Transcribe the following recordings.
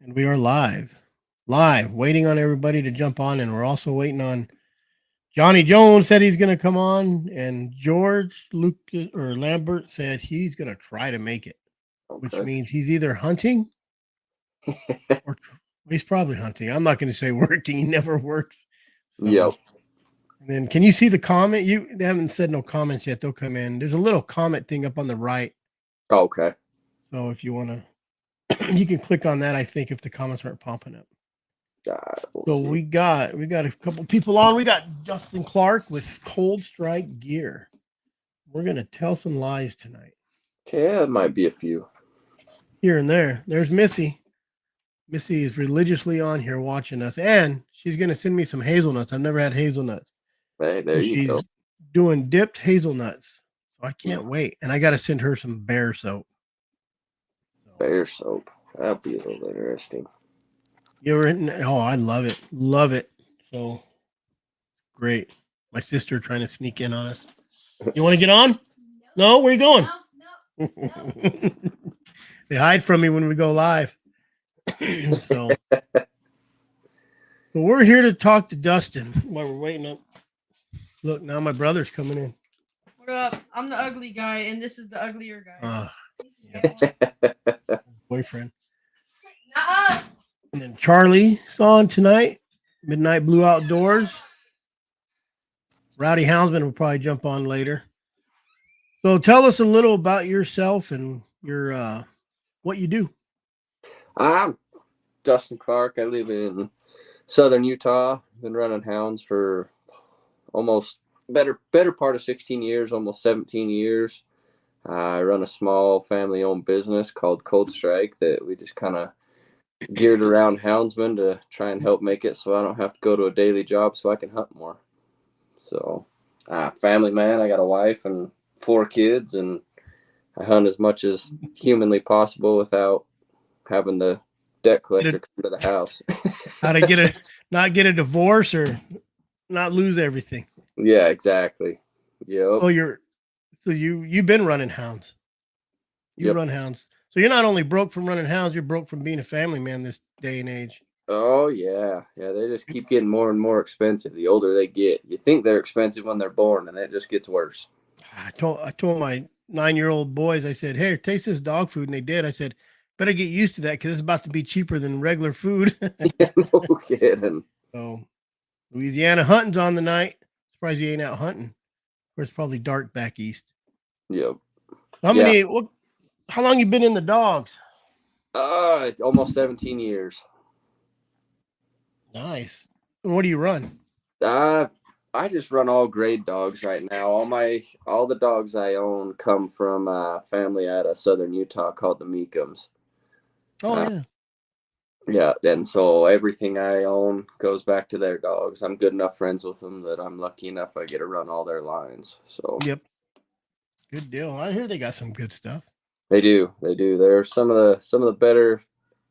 And we are live, waiting on everybody to jump on. And we're also waiting on Johnny Jones said he's going to come on, and George Luke or Lambert said he's going to try to make it, which Okay. means he's either hunting or he's probably hunting. I'm not going to say working. He never works. So, Yep. and then can you see the comment? They haven't said no comments yet. They'll come in. There's a little comment thing up on the right. Okay. So if you want to, you can click on that. I think if the comments aren't popping up. We'll So see. we got a couple people on. We got Dustin Clark with Cold Strike Gear. We're gonna tell some lies tonight. Okay, it might be a few. Here and there. There's Missy. Missy is religiously on here watching us, and she's gonna send me some hazelnuts. I've never had hazelnuts, Hey, there so you go. she's doing dipped hazelnuts. So I Yeah. can't wait, and I got to send her some bear soap. So Bear soap. That'll be a little interesting. you ever? Oh, I love it. So great. My sister trying to sneak in on us. You want to get on? No, where you going? They hide from me when we go live. so, so we're here to talk to Dustin while we're waiting up. Look, now my brother's coming in. What up? I'm the ugly guy, and this is the uglier guy. Yeah, boyfriend. Not us. And then Charlie's on tonight. Midnight Blue Outdoors. Rowdy Houndsman will probably jump on later. So tell us a little about yourself and your what you do. I'm Dustin Clark. I live in southern Utah. Been running hounds for almost better part of 16 years, almost 17 years. I run a small family-owned business called Cold Strike that we just kind of geared around houndsmen to try and help make it so I don't have to go to a daily job so I can hunt more. So, family man, I got a wife and 4 kids, and I hunt as much as humanly possible without having the debt collector come to the house. How to not get a divorce or not lose everything. Yeah, exactly. Yep. Oh, you've been running hounds. You Yep. run hounds. So you're not only broke from running hounds, you're broke from being a family man this day and age. Oh yeah, yeah. They just keep getting more and more expensive the older they get. You think they're expensive when they're born, and it just gets worse. I told my 9-year-old boys, I said, "Hey, taste this dog food," and they did. I said, "Better get used to that because it's about to be cheaper than regular food." No kidding. So Louisiana hunting's on the night. Surprised you ain't out hunting. Of course, it's probably dark back east. Yep. How Yeah. many? What? How long you been in the dogs? It's almost 17 years. Nice. And what do you run? Uh, I just run all grade dogs right now. All the dogs I own come from a family out of southern Utah called the Meekums. Oh Uh, yeah. yeah, and so everything I own goes back to their dogs. I'm good enough friends with them that I'm lucky enough I get to run all their lines. So Yep. Good deal. I hear they got some good stuff. they do, they do. They're some of the better.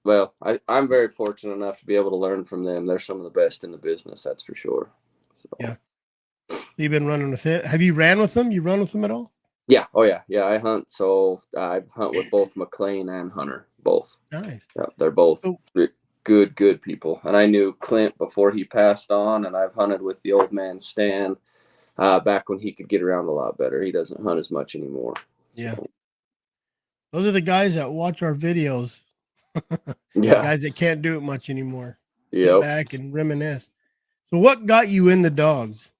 Well, I'm very fortunate enough to be able to learn from them. They're some of the best in the business, that's for sure. So Yeah. You've been running with it. Have you ran with them? You run with them at all? yeah, oh yeah, yeah. I hunt, so I hunt with both McLean and Hunter, both. Nice. Yeah, they're both So, good people. And I knew Clint before he passed on, and I've hunted with the old man Stan back when he could get around a lot better. He doesn't hunt as much anymore. yeah. So Those are the guys that watch our videos. The yeah, guys that can't do it much anymore. Sit yep. back and reminisce. So what got you in the dogs?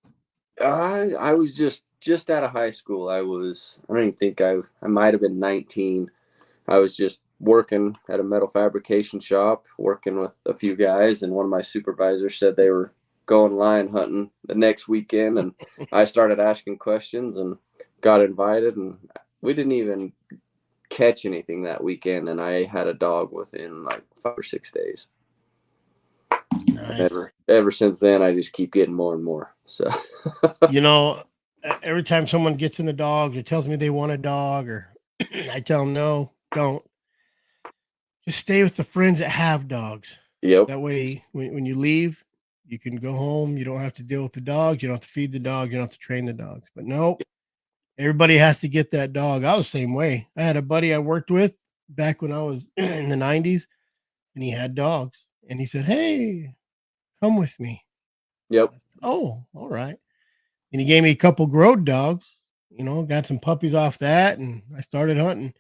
I was just out of high school. I don't even think I might have been 19. I was just working at a metal fabrication shop, working with a few guys, and one of my supervisors said they were going lion hunting the next weekend, and I started asking questions and got invited, and we didn't even catch anything that weekend, and I had a dog within like 5 or 6 days. Nice. Ever since then, I just keep getting more and more. So You know, every time someone gets in the dogs or tells me they want a dog, or I tell them no, don't. Just stay with the friends that have dogs. yep, That way, when you leave, you can go home. You don't have to deal with the dogs. You don't have to feed the dog. You don't have to train the dogs. But no, everybody has to get that dog. I was the same way. I had a buddy I worked with back when I was in the 90s. and he had dogs. And he said, "Hey, come with me." Yep. I said, "Oh, all right." And he gave me a couple growed dogs. Got some puppies off that, and I started hunting.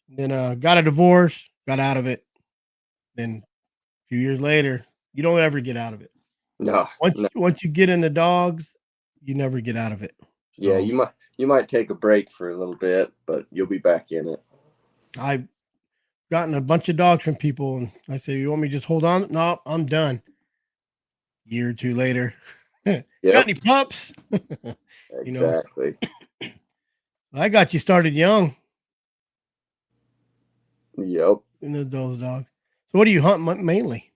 Then got a divorce, got out of it. Then a few years later, you don't ever get out of it. No. Once you get into dogs, you never get out of it. Yeah, So you might take a break for a little bit, but you'll be back in it. I've gotten a bunch of dogs from people, and I say, "You want me to just hold on?" No, I'm done. Year or two later, got Yep. any pups? Exactly. I got you started young Yep. in those dogs. So what do you hunt mainly?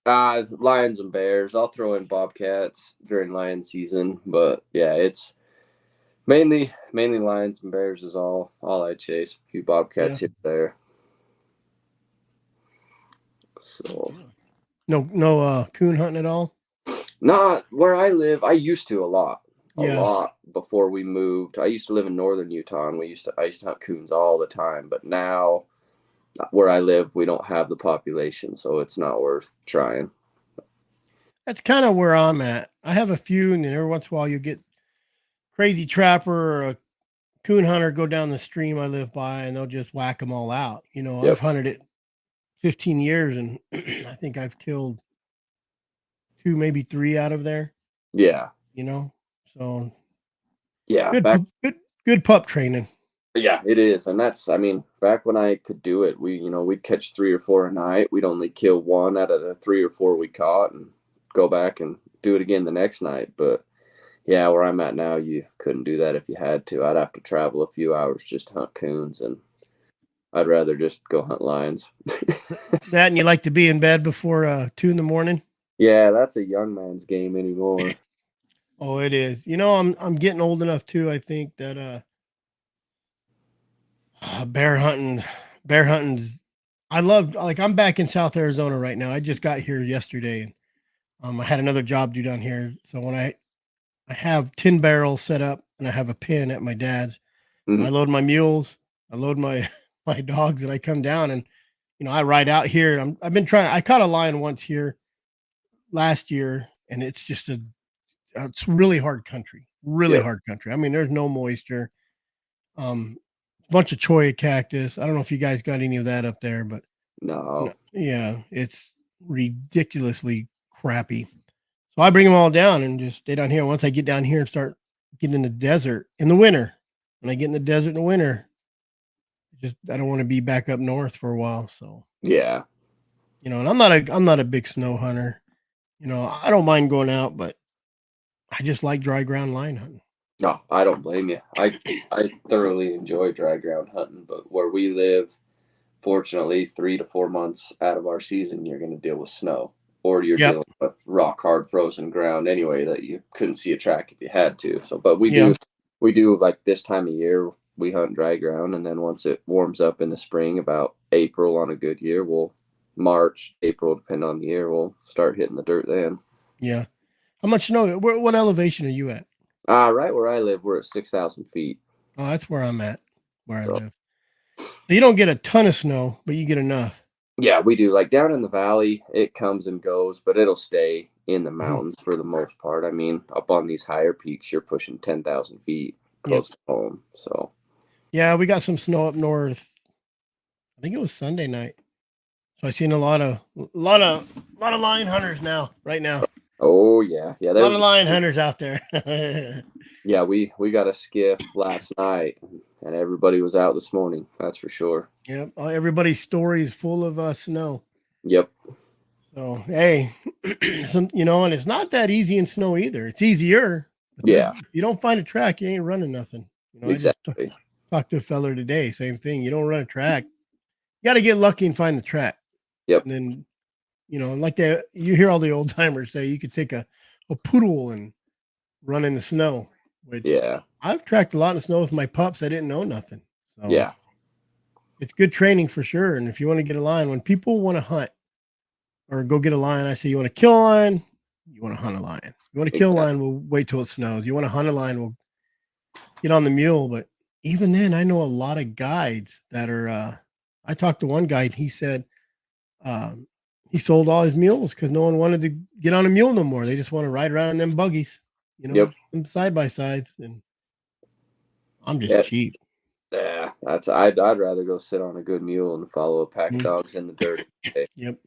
Lions and bears. I'll throw in bobcats during lion season, but yeah, it's mainly lions and bears is all I chase. A few bobcats here and there. So No coon hunting at all. not where I live. I used to a lot Yeah, before we moved. I used to live in northern Utah, and I used to hunt coons all the time. But now, where I live, we don't have the population, so it's not worth trying. that's kind of where I'm at. I have a few, and then every once in a while you get crazy trapper or a coon hunter go down the stream I live by, and they'll just whack them all out. Yep. I've hunted it 15 years, and I think I've killed 2, maybe 3 out of there. Yeah. So Yeah. good pup training. Yeah, it is. And back when I could do it, we'd catch 3 or 4 a night. We'd only kill 1 out of the 3 or 4 we caught and go back and do it again the next night. But yeah, where I'm at now, you couldn't do that if you had to. I'd have to travel a few hours just to hunt coons, and I'd rather just go hunt lions. That, and you like to be in bed before 2 in the morning. Yeah, that's a young man's game anymore. Oh, it is. I'm getting old enough too. I think that bear hunting. I love, like, I'm back in South Arizona right now. I just got here yesterday, and I had another job due down here. So when I have 10 barrels set up, and I have a pen at my dad's. I Mhm. load my mules, I load my my dogs, and I come down, and I ride out here. I've been trying. I caught a lion once here last year, and it's really hard country. Really Yep. hard country. I mean, there's no moisture. Um, Bunch of cholla cactus. I don't know if you guys got any of that up there, but No. yeah, it's ridiculously crappy. So I bring them all down and just stay down here. Once I get down here and start getting in the desert in the winter, when I get in the desert in the winter, I don't want to be back up north for a while. So Yeah. and I'm not a big snow hunter. I don't mind going out, but I just like dry ground line hunting. No, I don't blame you. I thoroughly enjoy dry ground hunting, but where we live, fortunately, 3 to 4 months out of our season, you're going to deal with snow, or you're Yep. dealing with rock hard frozen ground anyway that you couldn't see a track if you had to. So, but Yeah. we do like this time of year, we hunt dry ground, and then once it warms up in the spring, about April on a good year, March, April, depending on the year, we'll start hitting the dirt then. Yeah. How much snow? What elevation are you at? Right where I live, we're at 6,000 feet. Oh, that's where I'm at, where I So, live. So you don't get a ton of snow, but you get enough. yeah, we do. Like down in the valley, it comes and goes, but it'll stay in the Mhm. mountains for the most part. I mean, up on these higher peaks, you're pushing 10,000 feet Yep. close to home. So, Yeah, we got some snow up north. I think it was Sunday night. So I seen a lot of lion hunters right now. oh yeah, A lot of lion hunters out there. yeah, we got a skiff last night, and everybody was out this morning. That's for sure. Yep. Everybody's story is full of snow. Yep. So hey, and it's not that easy in snow either. It's easier, but Yeah. if you don't find a track, you ain't running nothing. I just Exactly. talked to a feller today. Same thing. You don't run a track. You got to get lucky and find the track. Yep. And then, like you hear all the old timers say you could take a poodle and run in the snow, which Yeah. I've tracked a lot of snow with my pups. I didn't know nothing. So Yeah. it's good training for sure. And if you want to get a lion, when people want to hunt or go get a lion, I say, you want to kill a lion, you want to hunt a lion. You want to kill a lion, we'll wait till it snows. You want to hunt a lion, we'll get on the mule. But even then, I know a lot of guides that are I talked to one guide, he said he sold all his mules because no one wanted to get on a mule no more. They just want to ride around in them buggies, Yep. them side by sides. And I'm just Yeah. cheap. Yeah. I'd rather go sit on a good mule and follow a pack of dogs in the dirt. Yep.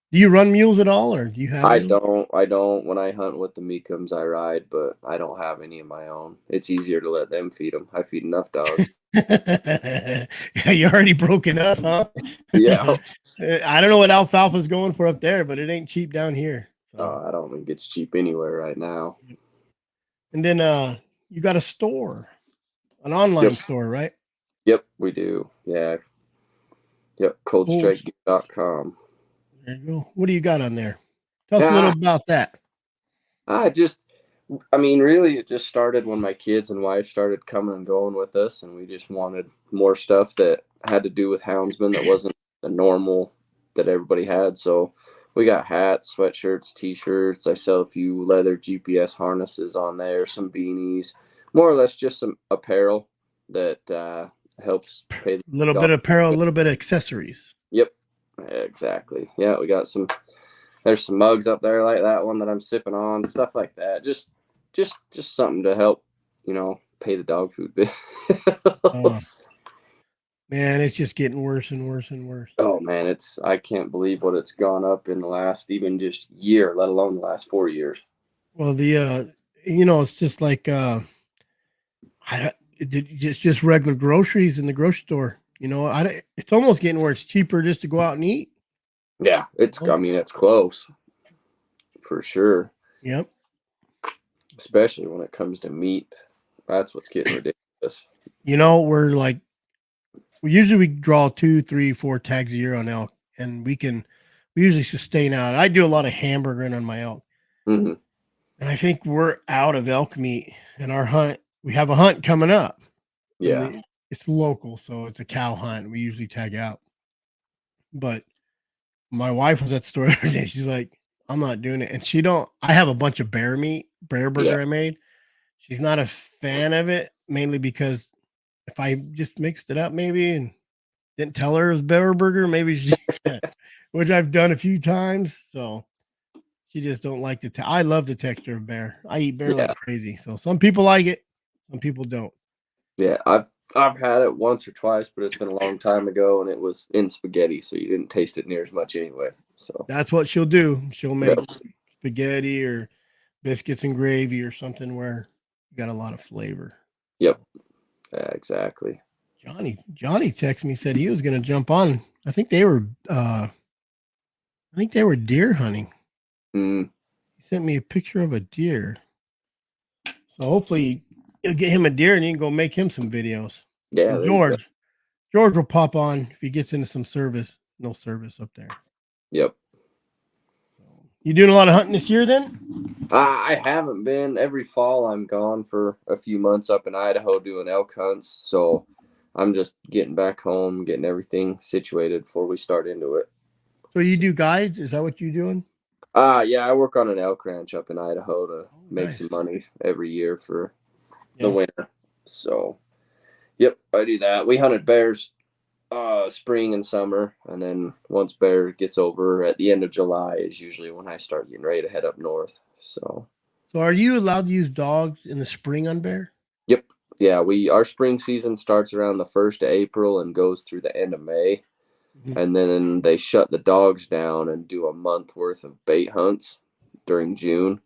Do you run mules at all, or do you have I any? don't. When I hunt with the Meekums, I ride, but I don't have any of my own. It's easier to let them feed them. I feed enough dogs. Yeah, you already broken up, huh? Yeah. I don't know what alfalfa's going for up there, but it ain't cheap down here. So. I don't think it's cheap anywhere right now. And then you got a store, an online Yep. store, right? Yep, we do. Yeah. Yep. Coldstrikegear.com. There you go. What do you got on there? Tell us a little Ah, about that. I mean, really, it just started when my kids and wife started coming and going with us, and we just wanted more stuff that had to do with houndsmen that wasn't the normal that everybody had. So we got hats, sweatshirts, t-shirts. I sell a few leather GPS harnesses on there, some beanies, more or less just some apparel that helps pay the A little dog. bit of apparel, a little bit of accessories. Yep, exactly. Yeah, we got some. There's some mugs up there like that one that I'm sipping on, stuff like that. Just something to help, pay the dog food bill. Oh, man, it's just getting worse and worse and worse. Oh man, I can't believe what it's gone up in the last even just year, let alone the last 4 years. Well, it's just like just regular groceries in the grocery store. It's almost getting where it's cheaper just to go out and eat. Yeah, Oh, I mean, it's close for sure, yep. especially when it comes to meat. That's what's getting ridiculous. We usually draw 2, 3, 4 tags a year on elk, and we usually sustain out. I do a lot of hamburgering on my elk, Hmm. and I think we're out of elk meat. And our hunt, we have a hunt coming up, and Yeah, it's local, so it's a cow hunt. We usually tag out, but my wife was at the store the other day. She's like, "I'm not doing it," and she don't. I have a bunch of bear yeah, burger I made. She's not a fan of it, mainly because if I just mixed it up, maybe and didn't tell her it was bear burger. Maybe she, which I've done a few times. So she just don't like the. I love the texture of bear. I eat bear like yeah, crazy. So some people like it, some people don't. yeah. I've had it once or twice, but it's been a long time ago, and it was in spaghetti, so you didn't taste it near as much anyway. So, That's what she'll do. She'll make yep, spaghetti or biscuits and gravy or something where you got a lot of flavor. yep, yeah, exactly. Johnny texted me, said he was going to jump on. I think they were. I think they were deer hunting. Mm, He sent me a picture of a deer. So hopefully you'll get him a deer and you can go make him some videos. yeah, And there you go. George will pop on if he gets into some service. No service up there. Yep. So, you doing a lot of hunting this year then? I haven't been. Every fall I'm gone for a few months up in Idaho doing elk hunts. So I'm just getting back home, getting everything situated before we start into it. So you do guides? Is that what you're doing? Yeah, I work on an elk ranch up in Idaho to Oh, make nice. some money every year for the Yeah. winter. So, yep, I do that. We hunted bears spring and summer, and then once bear gets over at the end of July is usually when I start getting ready to head up north. So, So are you allowed to use dogs in the spring on bear? yep. Yeah, our spring season starts around the 1st of April and goes through the end of May. Mhm. And then they shut the dogs down and do a month worth of bait hunts during June.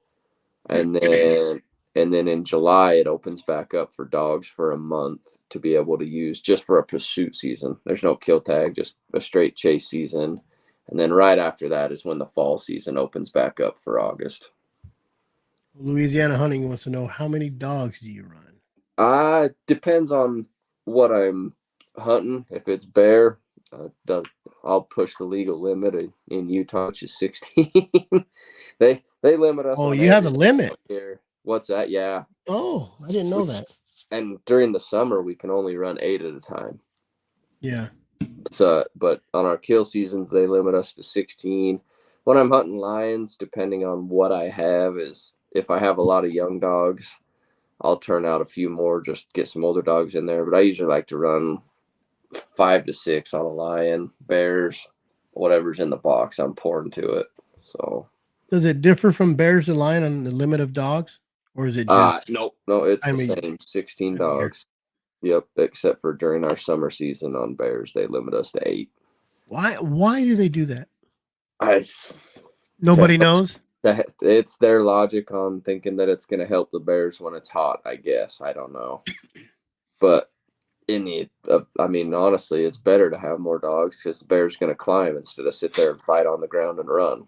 And then in July it opens back up for dogs for a month to be able to use just for a pursuit season. There's no kill tag, just a straight chase season. And then right after that is when the fall season opens back up for August. Louisiana Hunting wants to know how many dogs do you run? Depends on what I'm hunting. If it's bear, I'll push the legal limit in Utah, which is 16. They limit us Oh, on you have a everything limit. out here. What's that? Yeah. Oh, I didn't know that. And during the summer we can only run 8 at a time. Yeah. So, but on our kill seasons they limit us to 16. When I'm hunting lions, depending on what I have, is if I have a lot of young dogs, I'll turn out a few more, just get some older dogs in there. But I usually like to run 5 to 6 on a lion. Bears, whatever's in the box, I'm pouring to it. So Does it differ from bears and lion on the limit of dogs, or is it just nope, no, it's time the of same 16 time of year? dogs. Yep, except for during our summer season on bears, they limit us to 8. Why do they do that? I Nobody knows. it's their logic on thinking that it's going to help the bears when it's hot. I guess I don't know, but I mean, honestly, it's better to have more dogs because the bear's going to climb instead of sit there and fight on the ground and run.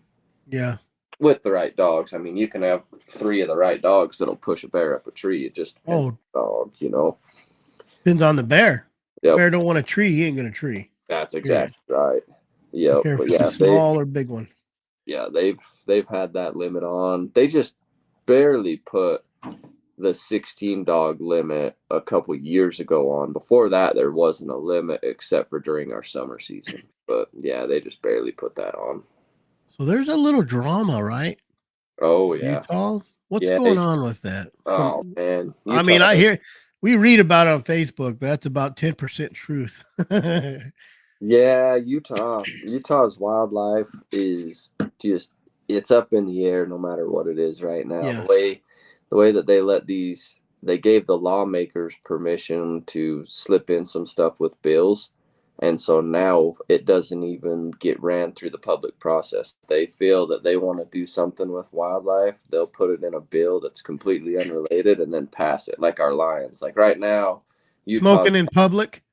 Yeah. With the right dogs, I mean, you can have 3 of the right dogs that'll push a bear up a tree. It just depends on the dog, you know. Depends on the bear. Yep. Bear don't want a tree, he ain't gonna tree. That's Period. exactly right. I Yep, don't care if but it's yeah, a small or big one. they've had that limit on. They just barely put the 16 dog limit a couple years ago on. Before that, there wasn't a limit except for during our summer season. But yeah, they just barely put that on. So there's a little drama, right? Oh yeah, Utah. What's yeah. going on with that? Oh man, I mean, Utah. we read about it on Facebook, but that's about 10% truth. Yeah, Utah's wildlife is just it's up in the air no matter what it is right now. Yeah. The way that they gave the lawmakers permission to slip in some stuff with bills. And so now it doesn't even get ran through the public process. They feel that they want to do something with wildlife, they'll put it in a bill that's completely unrelated and then pass it, like our lions. Like right now, Utah. Smoking in public,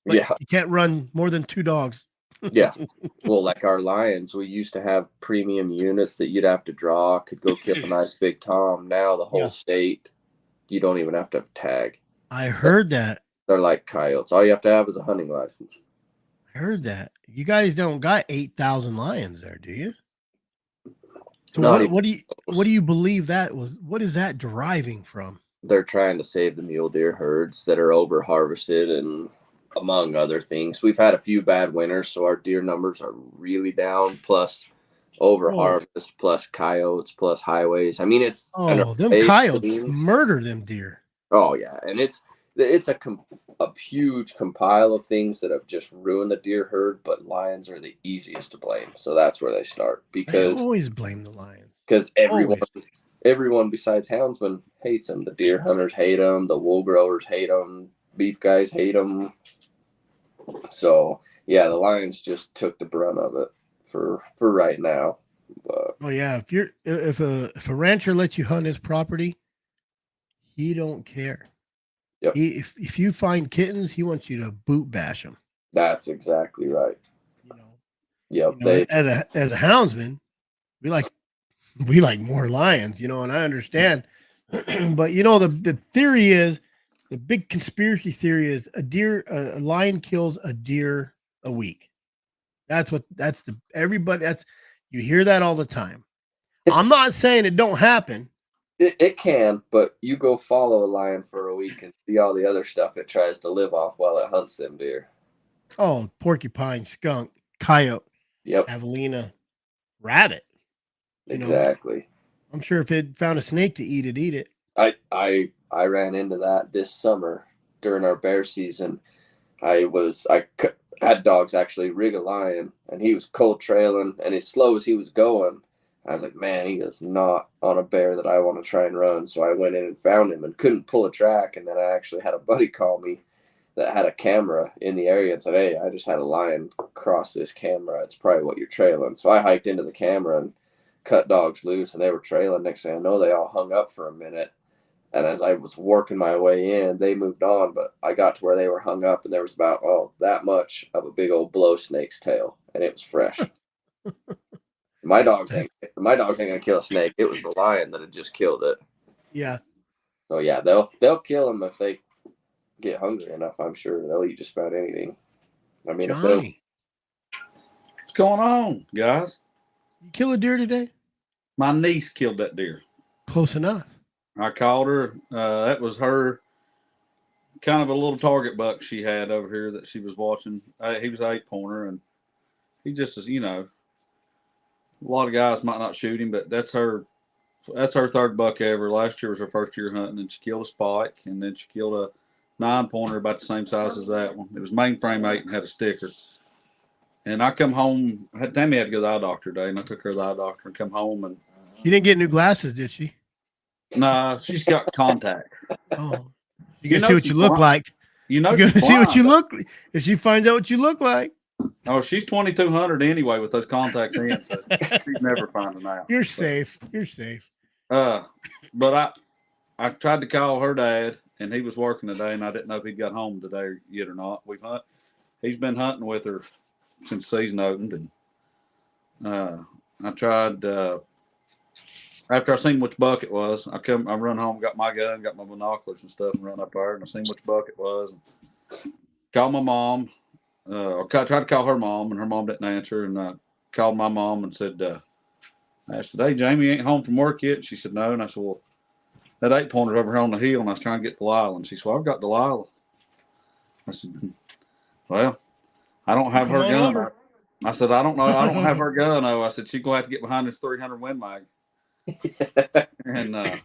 but Yeah, you can't run more than 2 dogs. yeah. Well, like our lions, we used to have premium units that you'd have to draw, could go kill a nice big tom. Now the whole Yeah. state, you don't even have to have a tag. I heard that. They're like coyotes. All you have to have is a hunting license. I heard that. You guys don't got 8,000 lions there, do you? So Not even what do close. you believe that was? What is that deriving from? They're trying to save the mule deer herds that are over harvested and among other things. We've had a few bad winters, so our deer numbers are really down, plus over harvest, plus coyotes, plus highways. I mean, it's them coyotes murder them deer. Oh yeah, and it's a huge compile of things that have just ruined the deer herd, but lions are the easiest to blame. So that's where they start I because always blame the lions. Everyone besides houndsmen hates them. The deer hunters hate them. The wool growers hate them. Beef guys hate them. So yeah, the lions just took the brunt of it for right now. But, Oh yeah, if a rancher lets you hunt his property, he don't care. Yep. If you find kittens, he wants you to boot bash them. That's exactly right. You know. Yep. You know, as a houndsman, we like more lions. You know, and I understand. But you know the theory is the big conspiracy theory is a lion kills a deer a week. You hear that all the time. I'm not saying it don't happen. It can, but you go follow a lion for a week and see all the other stuff it tries to live off while it hunts them deer. Oh, porcupine, skunk, coyote, Yep, javelina, rabbit. exactly. I'm sure if it found a snake to eat it. I ran into that this summer during our bear season. I had dogs actually rig a lion, and he was cold trailing, and as slow as he was going, I was like, man, he is not on a bear that I want to try and run. So I went in and found him and couldn't pull a track. And then I actually had a buddy call me that had a camera in the area and said, hey, I just had a lion cross this camera. It's probably what you're trailing. So I hiked into the camera and cut dogs loose, and they were trailing. Next thing I know, they all hung up for a minute. And as I was working my way in, they moved on, but I got to where they were hung up, and there was about that much of a big old blow snake's tail, and it was fresh. My dogs ain't gonna kill a snake. It was the lion that had just killed it. Yeah. So yeah, they'll kill them if they get hungry enough. I'm sure they'll eat just about anything. I mean, Jonny, what's going on, guys? You kill a deer today? My niece killed that deer. Close enough. I called her. That was her kind of a little target buck she had over here that she was watching. He was an 8-pointer, and he just is, a lot of guys might not shoot him, but that's her 3rd buck ever. Last year was her 1st year hunting, and she killed a spike, and then she killed a 9-pointer about the same size as that one. It was mainframe 8 and had a sticker. And I come home. Tammy had to go to the eye doctor today, and I took her to the eye doctor and come home. And She didn't get new glasses, did she? nah, she's got contact. Oh, you You gonna know see what she's you look blind. like. You know You she's gonna see what you blind. look. If she finds out what you look like, Oh, she's 2,200 anyway with those contacts in, so she's never finding out. you're So, safe. You're safe. but I tried to call her dad, and he was working today, and I didn't know if he'd got home today yet or not. He's been hunting with her since season opened, and I tried after I seen which buck it was. I run home, got my gun, got my binoculars and stuff, and run up there, and I seen which buck it was. And called my mom, or tried to call her mom, and her mom didn't answer, and I called my mom and said, I said, "Hey, Jamie ain't home from work yet." She said, "No," and I said, "Well, that 8-pointer's over here on the hill," and I was trying to get Delilah, and she said, "Well, I've got Delilah." I said, "Well, I don't have Come her on gun." over. I said, "I don't know. I don't have her gun." Oh, I said, "She's gonna have to get behind this 300 Win Mag." And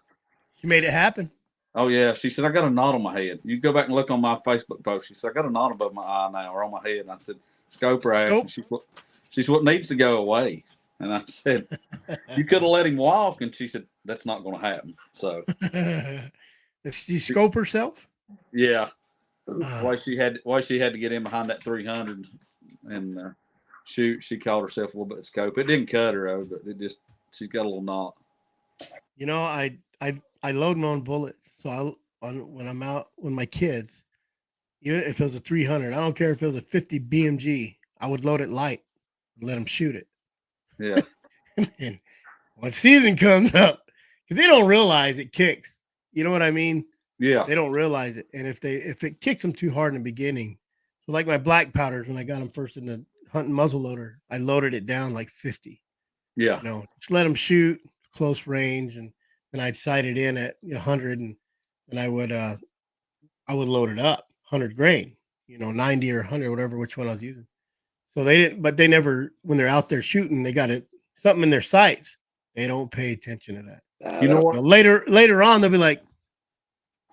She made it happen. oh yeah, she said, "I got a knot on my head." You go back and look on my Facebook post. She said, "I got a knot above my eye now, or on my head." And I said, "Scope her ass." And she's what needs to go away. And I said, "You could have let him walk." And she said, "That's not going to happen." So Does she scope herself? yeah, why she had to get in behind that 300 and shoot. She called herself a little bit of scope. It didn't cut her though, but she's got a little knot. You know, I load my own bullets. So when I'm out with my kids, even if it was a 300, I don't care if it was a 50 BMG, I would load it light and let them shoot it. Yeah, And when season comes up, because they don't realize it kicks. You know what I mean? yeah, They don't realize it. And if it kicks them too hard in the beginning, so like my black powders, when I got them first in the hunting muzzleloader, I loaded it down like 50. yeah, Just let them shoot close range, and then I'd sight it in at 100, and I would load it up 100 grain, 90 or 100, whatever, which one I was using. So they didn't, but they never, when they're out there shooting, they got something in their sights. They don't pay attention to that. You know what? Later on, they'll be like,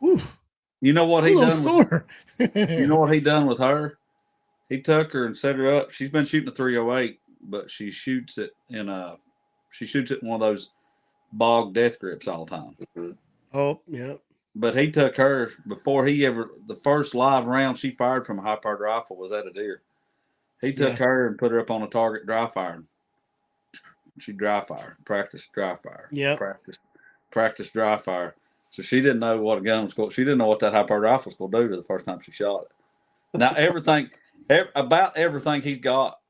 "Ooh, You know what I'm a he little done? sore." You know what he done with her? He took her and set her up. She's been shooting a 308, but she shoots it in one of those bog death grips all the time. Mm-hmm. Oh, yeah. But he took her before the first live round she fired from a high powered rifle was at a deer. He took her and put her up on a target dry firing. She dry fire, practice dry fire, practice dry fire. So she didn't know what a gun was called. She didn't know what that high powered rifle was going to do the first time she shot it. Now about everything he's got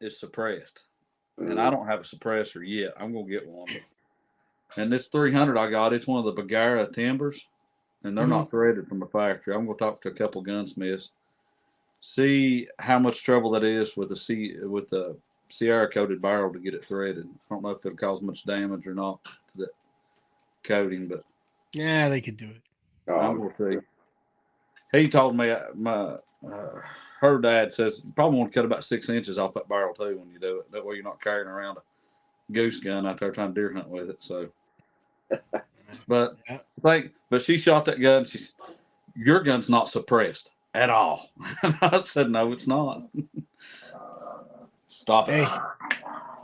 is suppressed, and I don't have a suppressor yet. I'm gonna get one. And this 300 I got, it's one of the Bagara timbers, and they're not threaded from the factory. I'm gonna talk to a couple gunsmiths, see how much trouble that is with the Sierra coated barrel to get it threaded. I don't know if it'll cause much damage or not to that coating, but yeah, they could do it. I'm gonna see. He told me her dad says you probably want to cut about 6 inches off that barrel too when you do it. That way you're not carrying around a goose gun out there trying to deer hunt with it. So, but she shot that gun. Your gun's not suppressed at all. And I said, no, it's not. Stop it. Hey,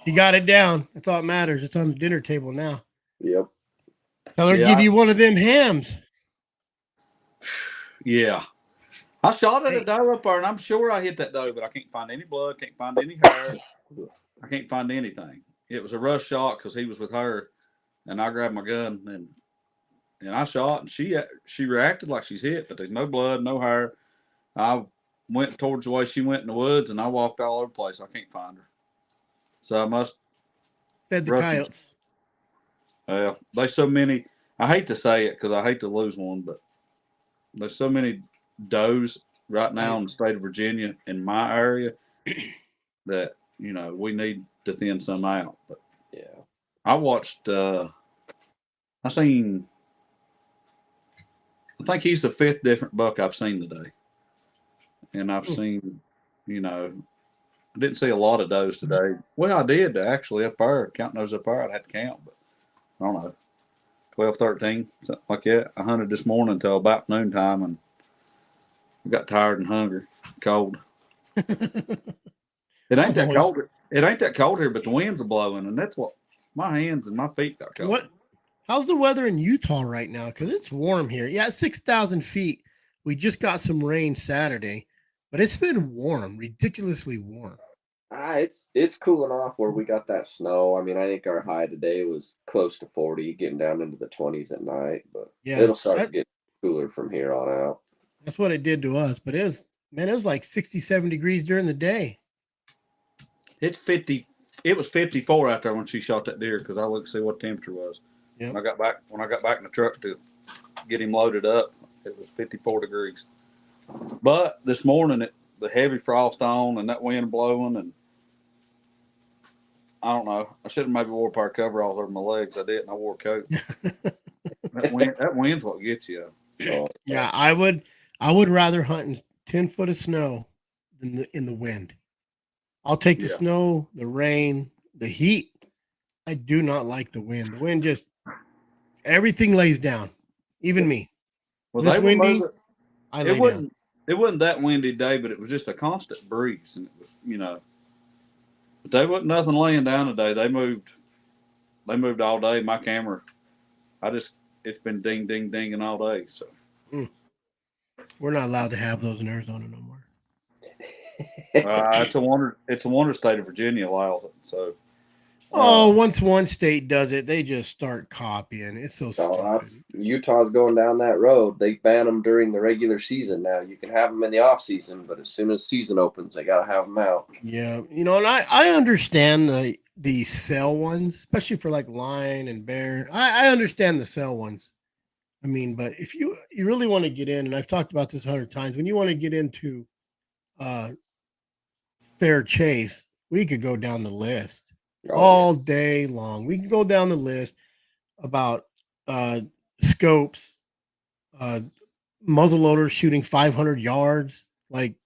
she got it down. That's all that matters. It's on the dinner table now. Yep. Tell her to give you one of them hams. Yeah. I shot at a doe up there, and I'm sure I hit that doe, but I can't find any blood, can't find any hair. I can't find anything. It was a rush shot because he was with her, and I grabbed my gun and I shot, and she reacted like she's hit, but there's no blood, no hair. I went towards the way she went in the woods, and I walked all over the place. I can't find her. So I must fed the coyotes. Well, there's so many. I hate to say it because I hate to lose one, but there's so many does right now in the state of Virginia in my area that we need to thin some out. But yeah, I watched. I think he's the 5th different buck I've seen today, and I've seen. I didn't see a lot of does today. Well, I did actually up there, counting those up there. I'd have to count, but I don't know, 12, 13, something like that. I hunted this morning until about noontime, and I got tired and hungry, cold. It ain't that Almost. cold. It ain't that cold here, but the winds are blowing, and that's what my hands and my feet got cold. What? How's the weather in Utah right now? Because it's warm here. Yeah, it's 6,000 feet. We just got some rain Saturday, but it's been warm, ridiculously warm. It's cooling off where we got that snow. I mean, I think our high today was close to 40, getting down into the 20s at night, but Yeah, it'll start to get cooler from here on out. That's what it did to us. But it was like 67 degrees during the day. It's 50. It was 54 out there when she shot that deer because I looked to see what the temperature was. Yep. When I got back in the truck to get him loaded up, it was 54 degrees. But this morning, the heavy frost on and that wind blowing, and I don't know. I should have maybe wore a pair of coveralls over my legs. I didn't. I wore a coat. that wind's what gets you. Oh, Yeah, I would rather hunt in 10 foot of snow than in the wind. I'll take the snow, the rain, the heat. I do not like the wind. The wind just everything lays down, even me. Well, When they it's were windy, moving. I lay down. It wasn't that windy day, but it was just a constant breeze, and it was But they wasn't nothing laying down today. They moved all day. My camera, it's been ding ding dinging all day. So We're not allowed to have those in Arizona no more. it's a wonder state of Virginia allows it. So once one state does it, they just start copying. It's so stupid. Utah's going down that road. They ban them during the regular season now. You can have them in the off season, but as soon as season opens, they got to have them out. Yeah, and I understand the cell ones, especially for like lion and bear. I understand the cell ones. I mean, but if you really want to get in, and I've talked about this 100 times, when you want to get into fair chase, we could go down the list all day long. We can go down the list about scopes, muzzleloaders shooting 500 yards. Like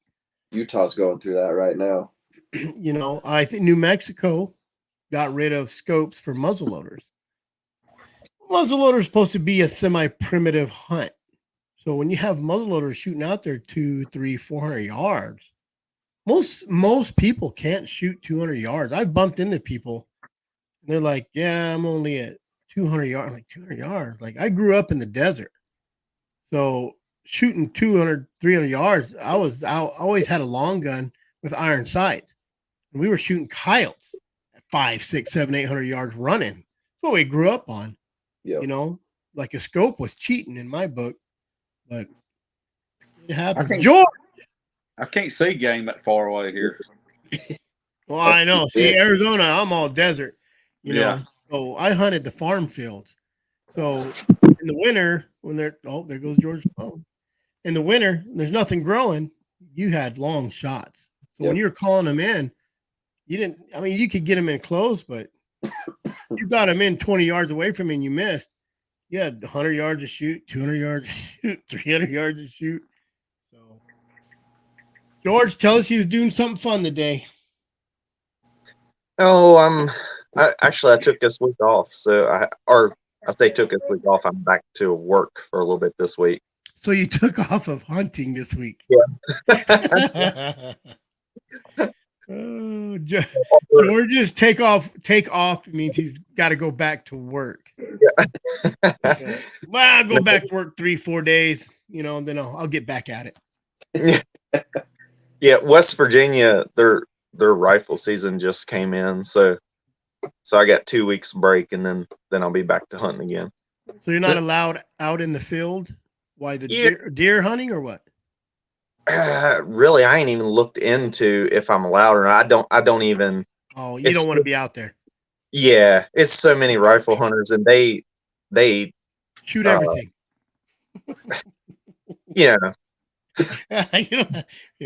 Utah's going through that right now. I think New Mexico got rid of scopes for muzzleloaders. Muzzleloader is supposed to be a semi-primitive hunt. So when you have muzzleloaders shooting out there 200, 300, 400 yards, most people can't shoot 200 yards. I've bumped into people, and they're like, "Yeah, I'm only at 200 yards." I'm like, 200 yards? Like, I grew up in the desert, so shooting 200, 300 yards, I always had a long gun with iron sights, and we were shooting coyotes at 500, 600, 700, 800 yards running. That's what we grew up on. Yep. Like a scope was cheating in my book, but it happens. I can't see game that far away here. Well, I know. See, Arizona, I'm all desert, So I hunted the farm fields. So in the winter, when there goes George's phone. In the winter, there's nothing growing. You had long shots. So when you're calling them in, you could get them in close, but you got them in 20 yards away from me and you missed. You had 100 yards to shoot, 200 yards to shoot, 300 yards to shoot. So George, tell us he was doing something fun today. Oh, I took this week off. So I say took this week off. I'm back to work for a little bit this week. So you took off of hunting this week. Yeah. Oh, George's take off means he's got to go back to work. Yeah. Okay. Well, I'll go back to work 3-4 days, and then I'll get back at it. Yeah, West Virginia, their rifle season just came in, so I got 2 weeks break, and then I'll be back to hunting again. So you're not allowed out in the field? Why, the deer hunting or what? Really, I ain't even looked into if I'm allowed or not. I don't even. Oh, you don't want to be out there. Yeah, it's so many rifle hunters, and they shoot everything. Yeah. I'm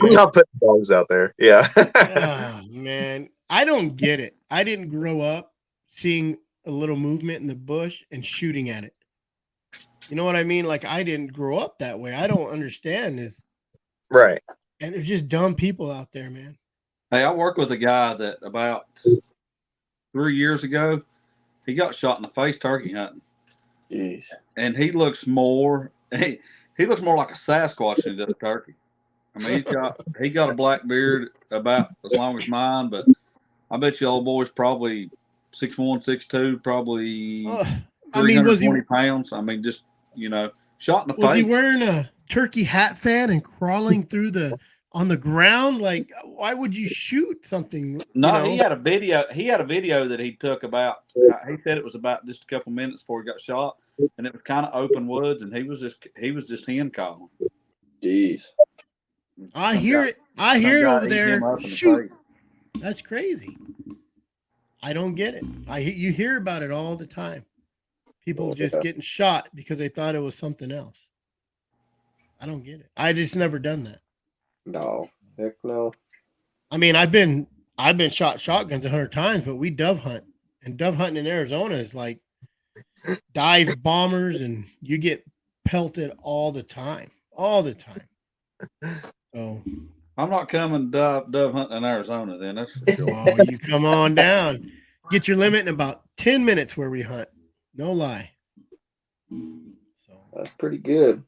not putting dogs out there. Yeah. Oh, man, I don't get it. I didn't grow up seeing a little movement in the bush and shooting at it. You know what I mean? Like, I didn't grow up that way. I don't understand this. Right. And there's just dumb people out there, man. Hey, I work with a guy that about 3 years ago, he got shot in the face turkey hunting. Jeez. And he looks more like a Sasquatch than he does a turkey. I mean, he got a black beard about as long as mine, but I bet you old boy's probably 6'1", 6'2", probably I mean, 320 pounds. I mean, just shot in the was face. he wearing a turkey hat fan and crawling through on the ground? Like, why would you shoot something? No, he had a video. He had a video that he took about. He said it was about just a couple minutes before he got shot, and it was kind of open woods, and he was just hen calling. Jeez. I hear it over there. Shoot. The That's crazy. I don't get it. You hear about it all the time. People just getting shot because they thought it was something else. I don't get it. I just never done that. No. Heck no. I mean, I've been shot shotguns 100 times, but we dove hunt, and dove hunting in Arizona is like dive bombers, and you get pelted all the time. So I'm not coming dove hunting in Arizona. Then that's for sure. oh, you come on down. Get your limit in about 10 minutes where we hunt. No lie. So That's pretty good.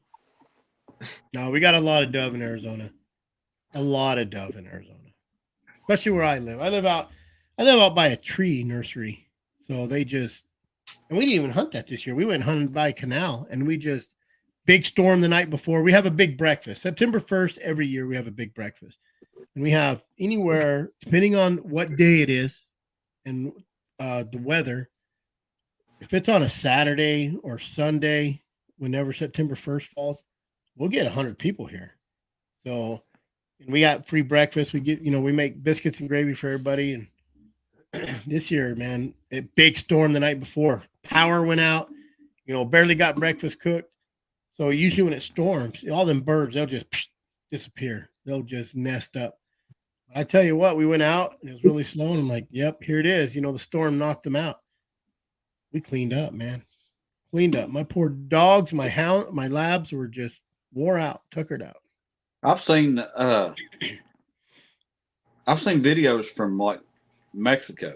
no, we got a lot of dove in Arizona. Especially where I live. I live out by a tree nursery. So and we didn't even hunt that this year. We went hunting by a canal, and big storm the night before. We have a big breakfast. September 1st, every year we have a big breakfast. And we have anywhere, depending on what day it is and the weather, if it's on a Saturday or Sunday, whenever September 1st falls, we'll get 100 people here. So, and we got free breakfast. We get, we make biscuits and gravy for everybody. And this year, man, a big storm the night before. Power went out, barely got breakfast cooked. So usually when it storms, all them birds, they'll just disappear. They'll just nest up. But I tell you what, we went out and it was really slow. And I'm like, yep, here it is. The storm knocked them out. We cleaned up, man. My poor dogs, my labs were just wore out, tuckered out. I've seen videos from like Mexico,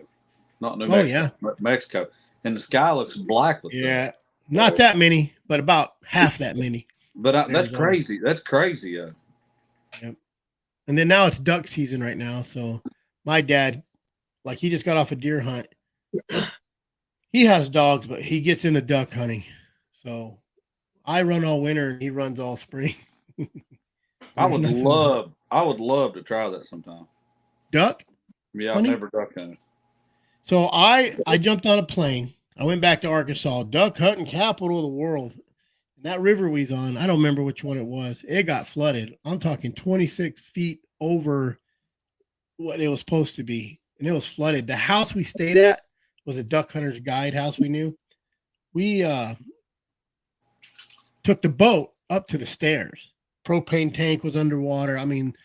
not New Mexico, but Mexico, and the sky looks black with them. Not that many, but about half that many. But that's crazy. That's crazy. Yep. And then now it's duck season right now. So my dad, like, he just got off a deer hunt. He has dogs, but he gets into duck hunting. So I run all winter and he runs all spring. I would love to try that sometime. Duck? Yeah, I've hunting? never duck hunted. So I jumped on a plane. I went back to Arkansas, duck hunting capital of the world. That river we was on, I don't remember which one it was. It got flooded. I'm talking 26 feet over what it was supposed to be. And it was flooded. The house we stayed at was a duck hunter's guide house we knew. We took the boat up to the stairs. Propane tank was underwater. I mean,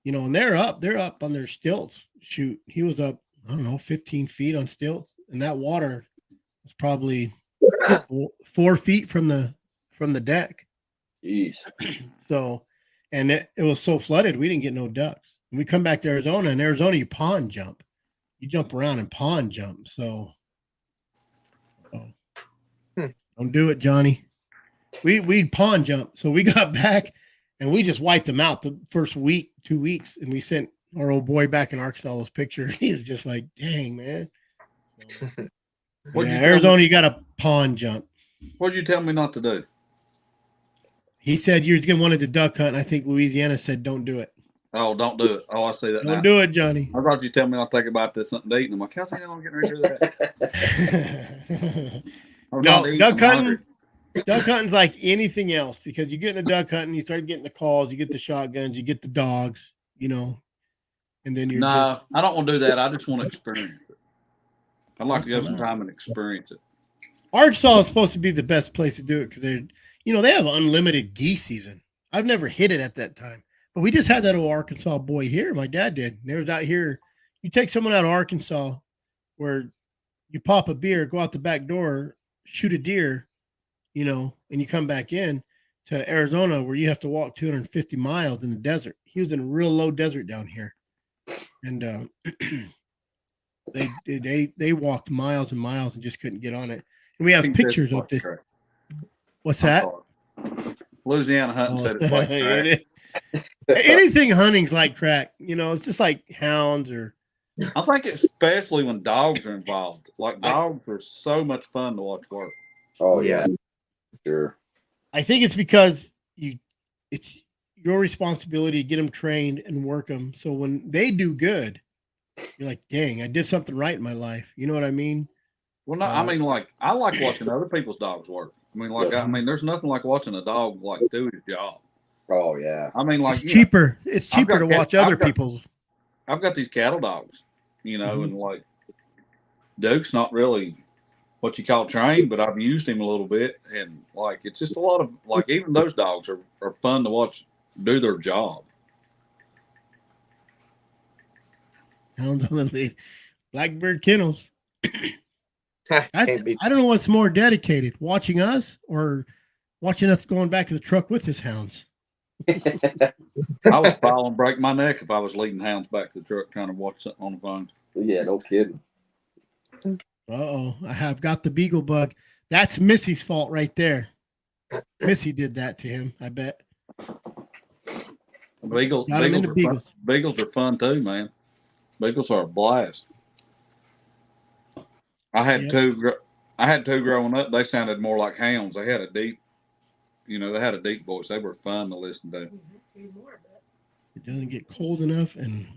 and they're up on their stilts. Shoot, he was up, I don't know, 15 feet on stilts. And that water was probably 4 feet from the deck. Jeez. So, and it was so flooded, we didn't get no ducks. And we come back to Arizona. In Arizona, you pond jump. You jump around and pond jump. So, don't do it, Johnny. We'd pond jump. So we got back and we just wiped them out the first week, 2 weeks. And we sent our old boy back in Arkansas those pictures. He's just like, dang, man. So, Arizona, you got to pond jump. What did you tell me not to do? He said you wanted to duck hunt, and I think Louisiana said don't do it. Oh, don't do it. Oh, I say that now. Don't do it, Johnny. I thought you tell me not to take a bite to something to eat, and I'm like, how's I'm getting ready to do that? No, duck hunting's like anything else, because you get in the duck hunting, you start getting the calls, you get the shotguns, you get the dogs, and then you're I don't want to do that. I just want to experience it. I'd like to go sometime and experience it. Arkansas is supposed to be the best place to do it because they have unlimited geese season. I've never hit it at that time, but we just had that old Arkansas boy here. My dad did. They was out here. You take someone out of Arkansas where you pop a beer, go out the back door, shoot a deer, and you come back in to Arizona where you have to walk 250 miles in the desert. He was in a real low desert down here. And they walked miles and miles and just couldn't get on it. And we have pictures of this. What's that? Louisiana hunting said it's like Anything hunting's like crack. It's just like hounds or. I think especially when dogs are involved. Like dogs are so much fun to watch work. Oh yeah, sure. I think it's because it's your responsibility to get them trained and work them. So when they do good, you're like, dang, I did something right in my life. You know what I mean? Well, no, I mean, like I like watching other people's dogs work. I mean, like I mean, there's nothing like watching a dog like do his job. Oh yeah. I mean, like it's cheaper. It's cheaper to watch other people's. I've got these cattle dogs, and like Duke's not really what you call trained, but I've used him a little bit, and like it's just a lot of like even those dogs are fun to watch do their job. Hounds on the lead. Blackbird Kennels. Can't I don't know what's more dedicated, watching us or watching us going back to the truck with his hounds. I would fall and break my neck if I was leading hounds back to the truck trying to watch something on the phone. Yeah, no kidding. Uh-oh, I have got the beagle bug. That's Missy's fault right there. Missy did that to him, I bet. Beagles are fun too, man. Beagles are a blast. I had two growing up. They sounded more like hounds. They had a deep, they had a deep voice. They were fun to listen to. It doesn't get cold enough, and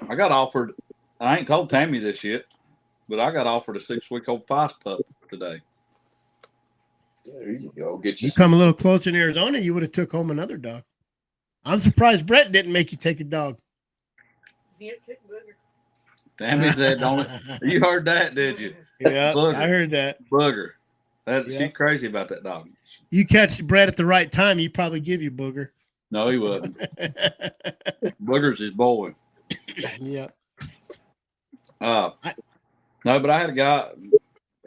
I got offered. I ain't told Tammy this yet, but I got offered a 6-week-old feist pup today. There you go. Get you. You come a little closer in Arizona, you would have took home another dog. I'm surprised Brett didn't make you take a dog. Tammy said, you heard that, did you? Yeah, I heard that. Booger. She's crazy about that dog. You catch Brett at the right time, he'd probably give you Booger. No, he wouldn't. Booger's his boy. Yeah. No, but I had a guy.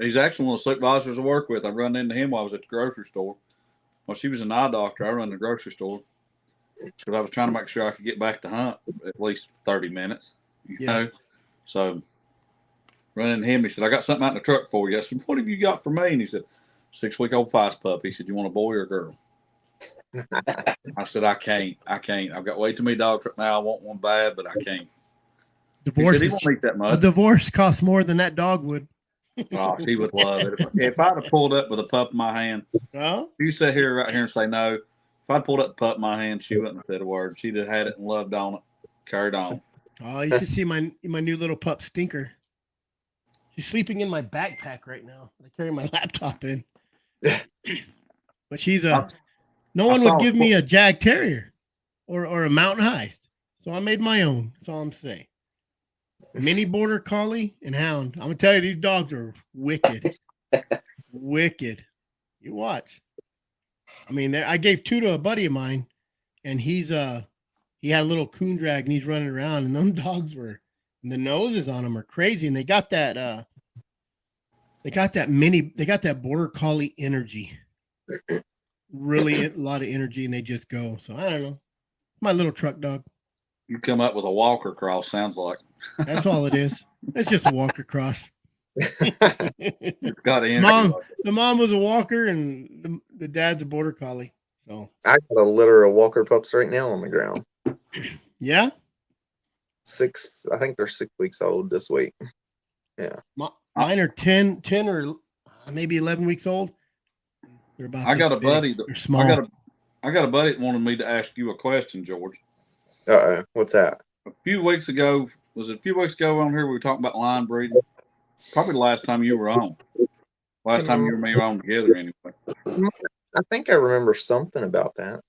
He's actually one of the supervisors I work with. I run into him while I was at the grocery store. Well, she was an eye doctor. I run the grocery store because I was trying to make sure I could get back to hunt at least 30 minutes. You know? So running into him, he said, I got something out in the truck for you. I said, what have you got for me? And he said, 6-week-old feist pup. He said, you want a boy or a girl? I said, I can't. I've got way too many dogs right now. I want one bad, but I can't. Divorce. He won't eat that much. A divorce costs more than that dog would. Oh, she would love it. If I'd have pulled up with a pup in my hand, you sit right here and say no. If I'd pulled up the pup in my hand, she wouldn't have said a word. She'd have had it and loved on it, carried on. Oh, you should see my new little pup Stinker. She's sleeping in my backpack right now. I carry my laptop in. But she's no one would give me a Jag Terrier or a Mountain Heist. So I made my own. That's all I'm saying. Mini Border Collie and Hound. I'm going to tell you, these dogs are wicked. Wicked. You watch. I mean, I gave 2 to a buddy of mine, and he had a little coon drag, and he's running around, and them dogs and the noses on them are crazy, and they got that Border Collie energy. Really a lot of energy, and they just go. So I don't know. My little truck dog. You come up with a walker cross, sounds like. That's all it is. It's just a walker cross. The mom was a walker, and the dad's a Border Collie. So I got a litter of walker pups right now on the ground. Yeah. 6. I think they're 6 weeks old this week. Yeah. Mine are 10 or maybe 11 weeks old. They're about. I got a buddy. They're small. I got a buddy that wanted me to ask you a question, George. What's that? A few weeks ago on here we were talking about line breeding? Probably the last time you were on. Last time you and me were on together anyway. I think I remember something about that.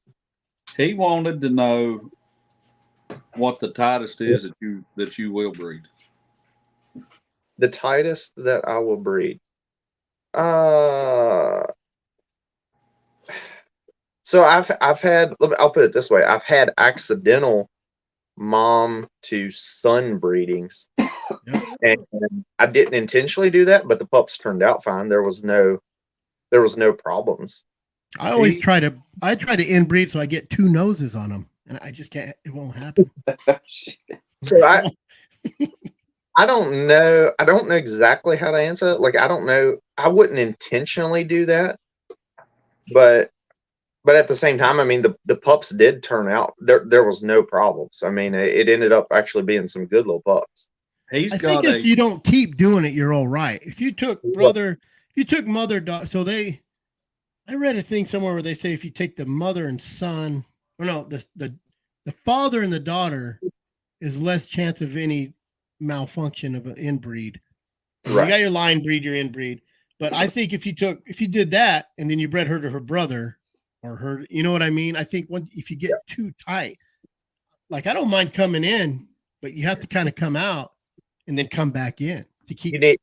He wanted to know what the tightest is that you will breed. The tightest that I will breed. So I've had, I'll put it this way. I've had accidental mom to son breedings. And I didn't intentionally do that, but the pups turned out fine. There was no problems. I always try to inbreed so I get 2 noses on them, and I just can't. It won't happen. So I don't know. I don't know exactly how to answer it. Like, I don't know. I wouldn't intentionally do that, but but at the same time, I mean, the pups did turn out. There was no problems. I mean, it ended up actually being some good little pups. He's I got think if you don't keep doing it, you're all right. If you took mother, daughter, I read a thing somewhere where they say if you take the mother and son, or no, the father and the daughter is less chance of any malfunction of an inbreed. You Right. got your line breed, your inbreed. But I think if you did that and then you bred her to her brother or her, you know what I mean? I think if you get too tight, like I don't mind coming in, but you have to kind of come out and then come back in to keep. You need,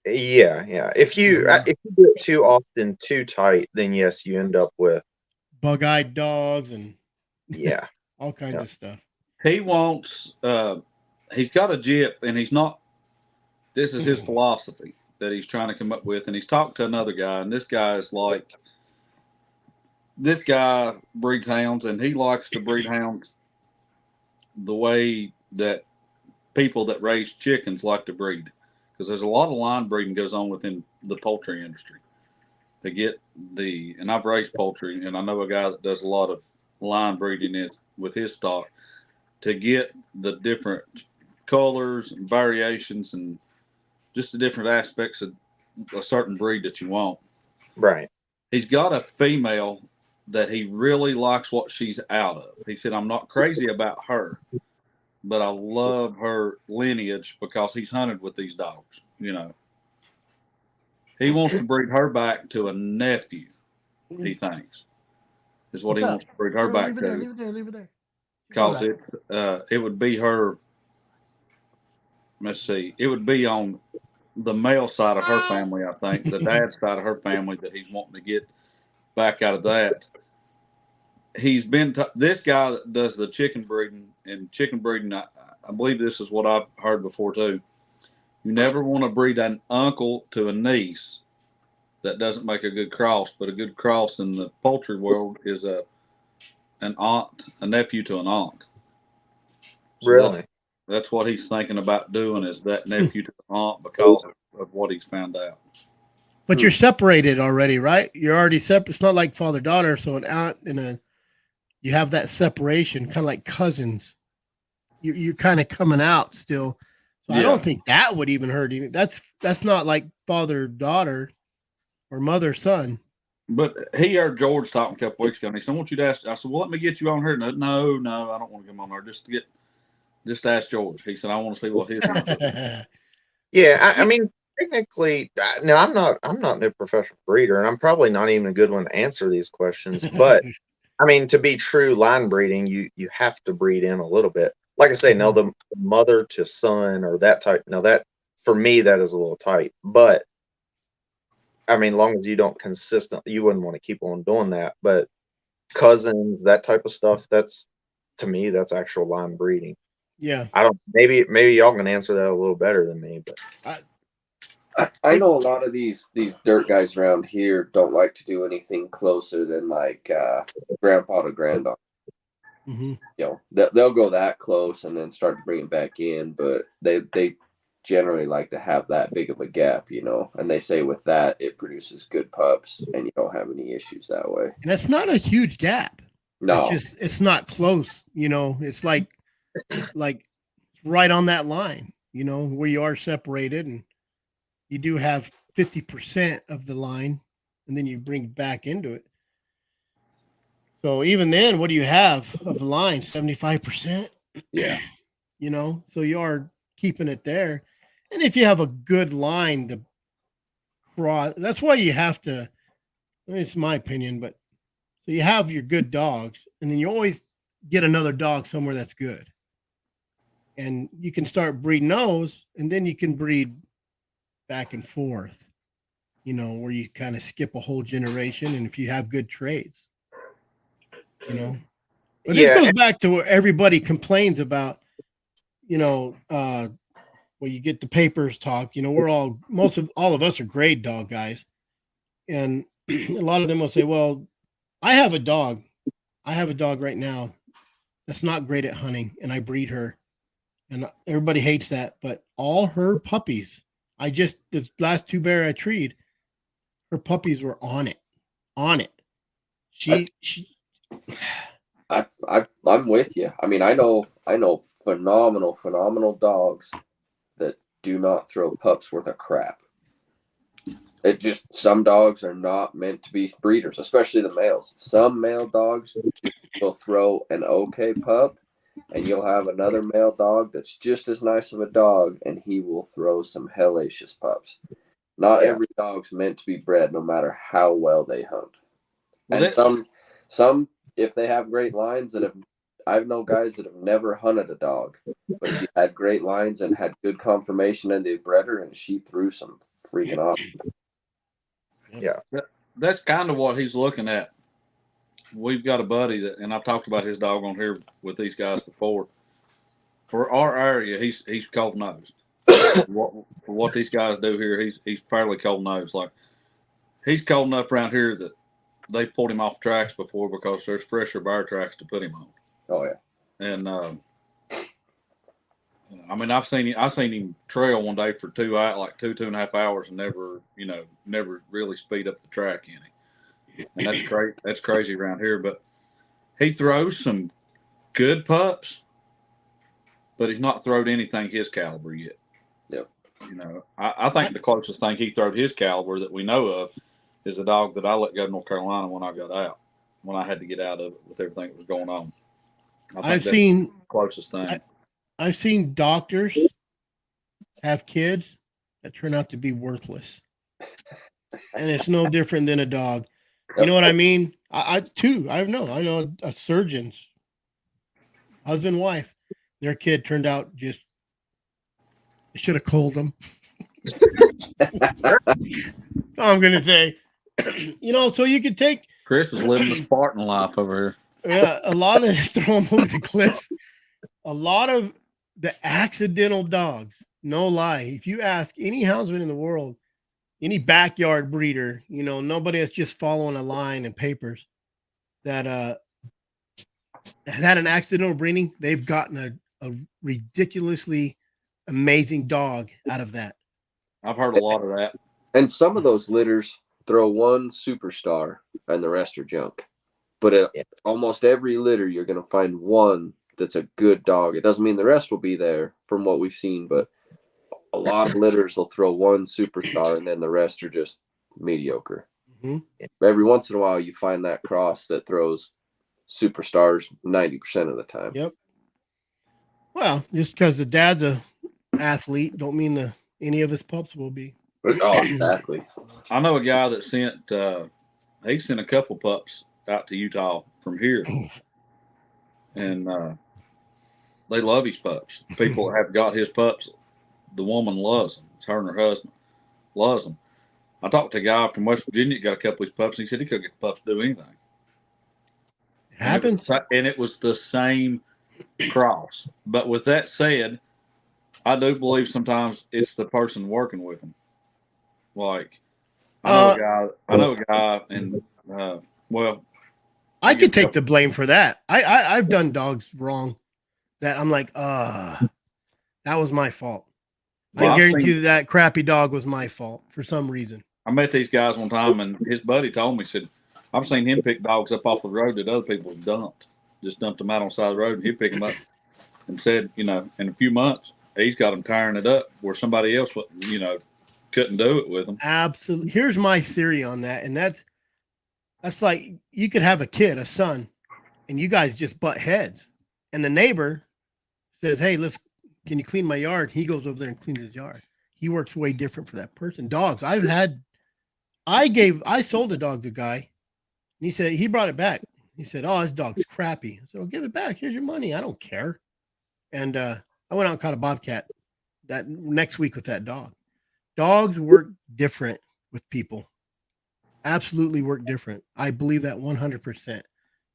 yeah. If you do it too often, too tight, then yes, you end up with bug-eyed dogs and yeah, all kinds of stuff. He wants. He's got a jip, and he's not. This is his philosophy that he's trying to come up with, and he's talked to another guy, and this guy is like. This guy breeds hounds, and he likes to breed hounds the way that people that raise chickens like to breed, because there's a lot of line breeding goes on within the poultry industry. To get and I've raised poultry, and I know a guy that does a lot of line breeding with his stock to get the different colors and variations and just the different aspects of a certain breed that you want. right. He's got a female that he really likes what she's out of. He said, I'm not crazy about her, but I love her lineage because he's hunted with these dogs, you know. He wants to breed her back to a nephew, he thinks, is what he wants to breed her back to. Leave it there. Because it would be her, let's see, it would be on the male side of her family, I think, the dad's side of her family that he's wanting to get back out of that. He's been this guy that does the chicken breeding, and chicken breeding, I believe this is what I've heard before too. You never want to breed an uncle to a niece. That doesn't make a good cross, but a good cross in the poultry world is an aunt, a nephew to an aunt. So Really? that's what he's thinking about doing, is that nephew to an aunt because of what he's found out. But you're separated already, right? You're already separate. It's not like father-daughter, so an aunt and you have that separation, kind of like cousins. You're kind of coming out still. So I don't think that would even hurt you. That's not like father-daughter or mother-son. But he heard George talking a couple weeks ago, and he said, I want you to ask. I said, well, let me get you on here. No, I don't want to get him on there. Just ask George. He said, I want to see what his Yeah, I mean, technically, no, I'm not no professional breeder, and I'm probably not even a good one to answer these questions. But I mean, to be true line breeding, you have to breed in a little bit. Like I say, no, the mother to son or that type. No, that for me that is a little tight. But I mean, long as you don't consistently, you wouldn't want to keep on doing that. But cousins, that type of stuff, to me, that's actual line breeding. Yeah. I don't. Maybe y'all can answer that a little better than me, but. I know a lot of these dirt guys around here don't like to do anything closer than like grandpa to granddaughter. Mm-hmm. You know, they'll go that close and then start to bring it back in, but they generally like to have that big of a gap, you know. And they say with that it produces good pups, and you don't have any issues that way. And that's not a huge gap. No, it's not close. You know, it's like right on that line. You know, where you are separated and. You do have 50% of the line, and then you bring it back into it. So even then, what do you have of the line? 75%? Yeah. You know, so you are keeping it there. And if you have a good line to cross, that's why you have to, it's my opinion, but so you have your good dogs, and then you always get another dog somewhere that's good. And you can start breeding those, and then you can breed back and forth, you know, where you kind of skip a whole generation. And if you have good traits, you know, but this goes back to where everybody complains about, you know, where you get the papers talk, you know, all of us are grade dog guys. And a lot of them will say, well, I have a dog right now that's not great at hunting, and I breed her, and everybody hates that, but all her puppies, the last 2 bear I treed, her puppies were on it. She I'm with you. I mean, I know phenomenal dogs that do not throw pups worth of crap. It just, some dogs are not meant to be breeders, especially the males. Some male dogs will throw an okay pup, and you'll have another male dog that's just as nice of a dog, and he will throw some hellacious pups. Not every dog's meant to be bred, no matter how well they hunt. Well, And some, if they have great lines that have, I've known guys that have never hunted a dog, but she had great lines and had good conformation, and they bred her, and she threw some freaking off. Yeah. that's kind of what he's looking at. We've got a buddy that, and I've talked about his dog on here with these guys before. For our area, he's cold nosed. For what these guys do here, he's fairly cold nosed. Like, he's cold enough around here that they pulled him off tracks before because there's fresher bear tracks to put him on. Oh yeah. And I mean, I've seen him trail one day for 2.5 hours and never really speed up the track any. And that's great. That's crazy around here. But he throws some good pups, but he's not thrown anything his caliber yet. Yep. I think the closest thing he throwed his caliber that we know of is a dog that I let go to North Carolina when I got out, when I had to get out of it with everything that was going on. I've seen the closest thing. I've seen doctors have kids that turn out to be worthless, and it's no different than a dog. You know what I mean? I know a surgeon's husband, wife, their kid turned out just, they should have culled them. That's all I'm gonna say. So you could take Chris is living the Spartan life over here. Yeah, a lot of throw them over the cliff. A lot of the accidental dogs, no lie. If you ask any houndsman in the world, any backyard breeder, nobody that's just following a line and papers that has had an accidental breeding, they've gotten a ridiculously amazing dog out of that. I've heard a lot of that. And some of those litters throw one superstar and the rest are junk. But almost every litter, you're going to find one that's a good dog. It doesn't mean the rest will be there from what we've seen, but a lot of litters will throw one superstar and then the rest are just mediocre. Mm-hmm. Every once in a while, you find that cross that throws superstars 90% of the time. Yep. Well, just because the dad's a athlete don't mean any of his pups will be. Oh, exactly. I know a guy that sent a couple pups out to Utah from here, and they love his pups. People have got his pups. The woman loves them. It's her and her husband loves them. I talked to a guy from West Virginia, got a couple of his pups, and he said he couldn't get the pups to do anything. It happens. And it was the same cross. But with that said, I do believe sometimes it's the person working with them. Like, I know a guy, and I could take the blame for that. I've done dogs wrong that I'm like, that was my fault. Well, I guarantee you that crappy dog was my fault for some reason. I met these guys one time, and his buddy told me, he said, I've seen him pick dogs up off the road that other people have dumped. Just dumped them out on the side of the road, and he'd pick them up and said, in a few months, he's got them tearing it up where somebody else, couldn't do it with them. Absolutely. Here's my theory on that, and that's like you could have a son, and you guys just butt heads, and the neighbor says, "Hey, can you clean my yard?" He goes over there and cleans his yard. He works way different for that person. Dogs, I sold a dog to a guy, and he said he brought it back. He said, "Oh, this dog's crappy." I said, "Well, give it back. Here's your money. I don't care." And I went out and caught a bobcat that next week with that dog. Dogs work different with people. Absolutely work different. I believe that 100%.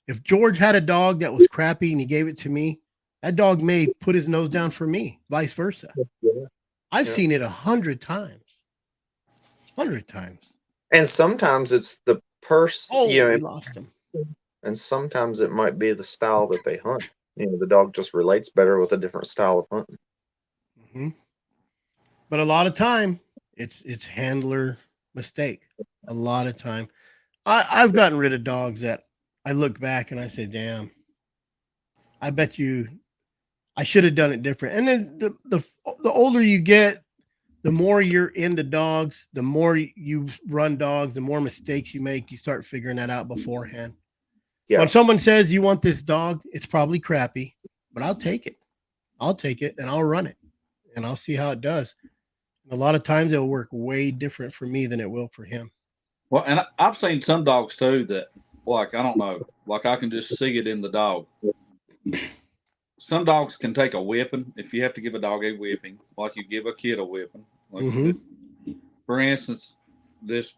If George had a dog that was crappy and he gave it to me, that dog may put his nose down for me, vice versa. Yeah. I've seen it 100 times. 100 times. And sometimes it's the person, Oh, we lost him. And sometimes it might be the style that they hunt. The dog just relates better with a different style of hunting. Mm-hmm. But a lot of time, it's handler mistake. A lot of time. I've gotten rid of dogs that I look back and I say, damn, I bet you I should have done it different. And then the older you get, the more you're into dogs, the more you run dogs, the more mistakes you make, you start figuring that out beforehand. Yeah. When someone says you want this dog, it's probably crappy, but I'll take it. I'll take it and I'll run it and I'll see how it does. A lot of times it'll work way different for me than it will for him. Well, and I've seen some dogs too that, like, I don't know, like I can just see it in the dog. Some dogs can take a whipping if you have to give a dog a whipping, like you give a kid a whipping. Like for instance, this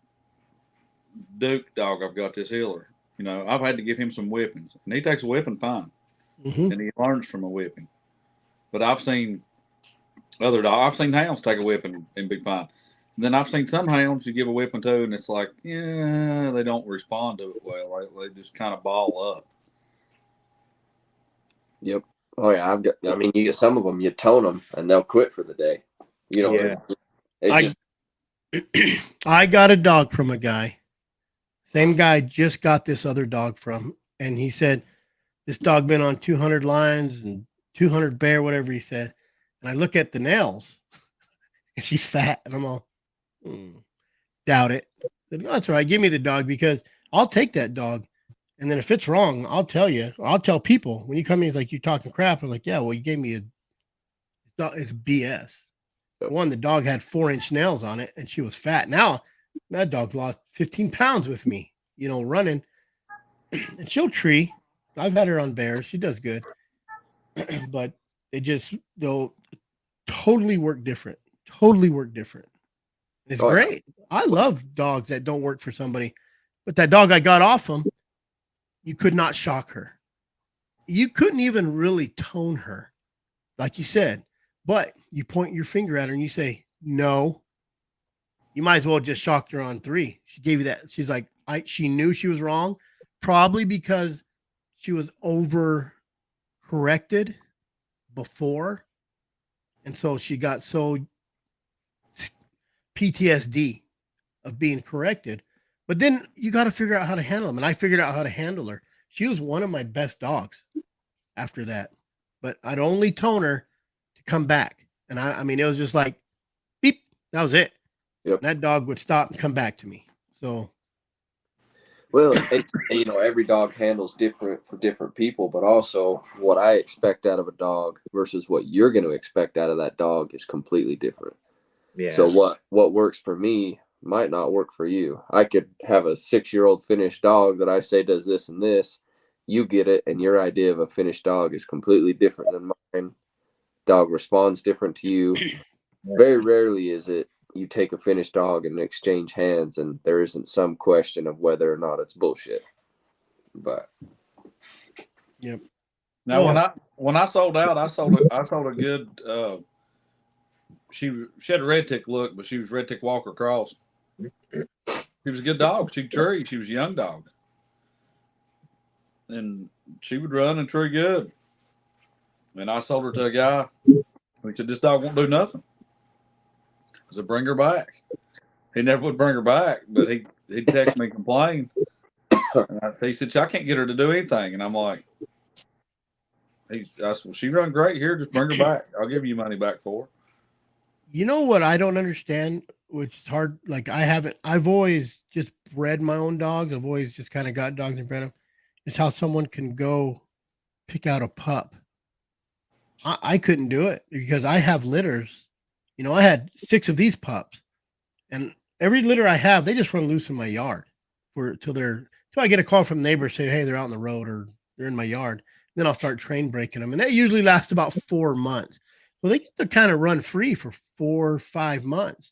Duke dog I've got, this Healer, you know, I've had to give him some whippings, and he takes a whipping fine, and he learns from a whipping. But I've seen other dogs, I've seen hounds take a whipping and be fine. And then I've seen some hounds you give a whipping to, and it's like, yeah, they don't respond to it well. They just kind of ball up. Yep. Oh yeah, I mean, you get some of them, you tone them, and they'll quit for the day. You know, I got a dog from a guy. Same guy just got this other dog from, and he said this dog been on 200 lines and 200 bear, whatever he said. And I look at the nails, and she's fat, and I'm all, doubt it. I said, that's all right. Give me the dog because I'll take that dog. And then if it's wrong, I'll tell you. Or I'll tell people when you come in, it's like you're talking crap. I'm like, yeah, well, you gave me it's BS. One, the dog had 4-inch nails on it and she was fat. Now that dog lost 15 pounds with me, you know, running. And she'll tree. I've had her on bears. She does good. But they'll totally work different. Totally work different. It's great. I love dogs that don't work for somebody. But that dog I got off him, you could not shock her. You couldn't even really tone her, like you said. But you point your finger at her and you say, no. You might as well just shocked her on 3. She gave you that. She's like, she knew she was wrong, probably because she was over corrected before. And so she got so PTSD of being corrected. But then you got to figure out how to handle them. And I figured out how to handle her. She was one of my best dogs after that. But I'd only tone her to come back. And I mean, it was just like, beep, that was it. Yep. And that dog would stop and come back to me. So. Well, you know, every dog handles different for different people, but also what I expect out of a dog versus what you're going to expect out of that dog is completely different. Yeah. So what works for me might not work for you. I could have a 6-year-old finished dog that I say does this and this. You get it, and your idea of a finished dog is completely different than mine. Dog responds different to you. Very rarely is it you take a finished dog and exchange hands, and there isn't some question of whether or not it's bullshit. But yep. Now, when I sold out, I sold a good. She had a red tick look, but she was red tick Walker Cross. She was a good dog. She could tree. She was a young dog, and she would run and tree good. And I sold her to a guy. He said, "This dog won't do nothing." I said, "Bring her back." He never would bring her back, but he'd text me complain. He said, "I can't get her to do anything," and I'm like, I said, "Well, she run great here. Just bring her back. I'll give you money back for her." You know what I don't understand, which is hard. Like I've always just bred my own dogs. I've always just kind of got dogs and bred them. It's how someone can go pick out a pup. I couldn't do it because I have litters. You know, I had 6 of these pups, and every litter I have, they just run loose in my yard till I get a call from neighbors say, hey, they're out on the road or they're in my yard. Then I'll start train breaking them, and that usually lasts about 4 months. So they get to kind of run free for 4 or 5 months,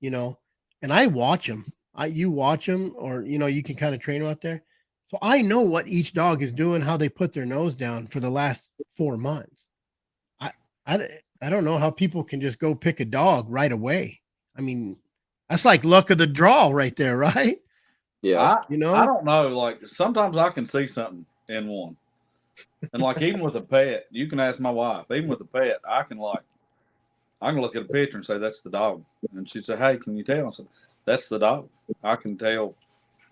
you know, and I watch them. You watch them, or, you know, you can kind of train them out there. So I know what each dog is doing, how they put their nose down for the last 4 months. I don't know how people can just go pick a dog right away. I mean, that's like luck of the draw right there, right? Yeah. I don't know. Like sometimes I can see something in one. And like even with a pet, you can ask my wife, even with a pet, I can look at a picture and say, that's the dog. And she'd say, hey, can you tell? I said, that's the dog. I can tell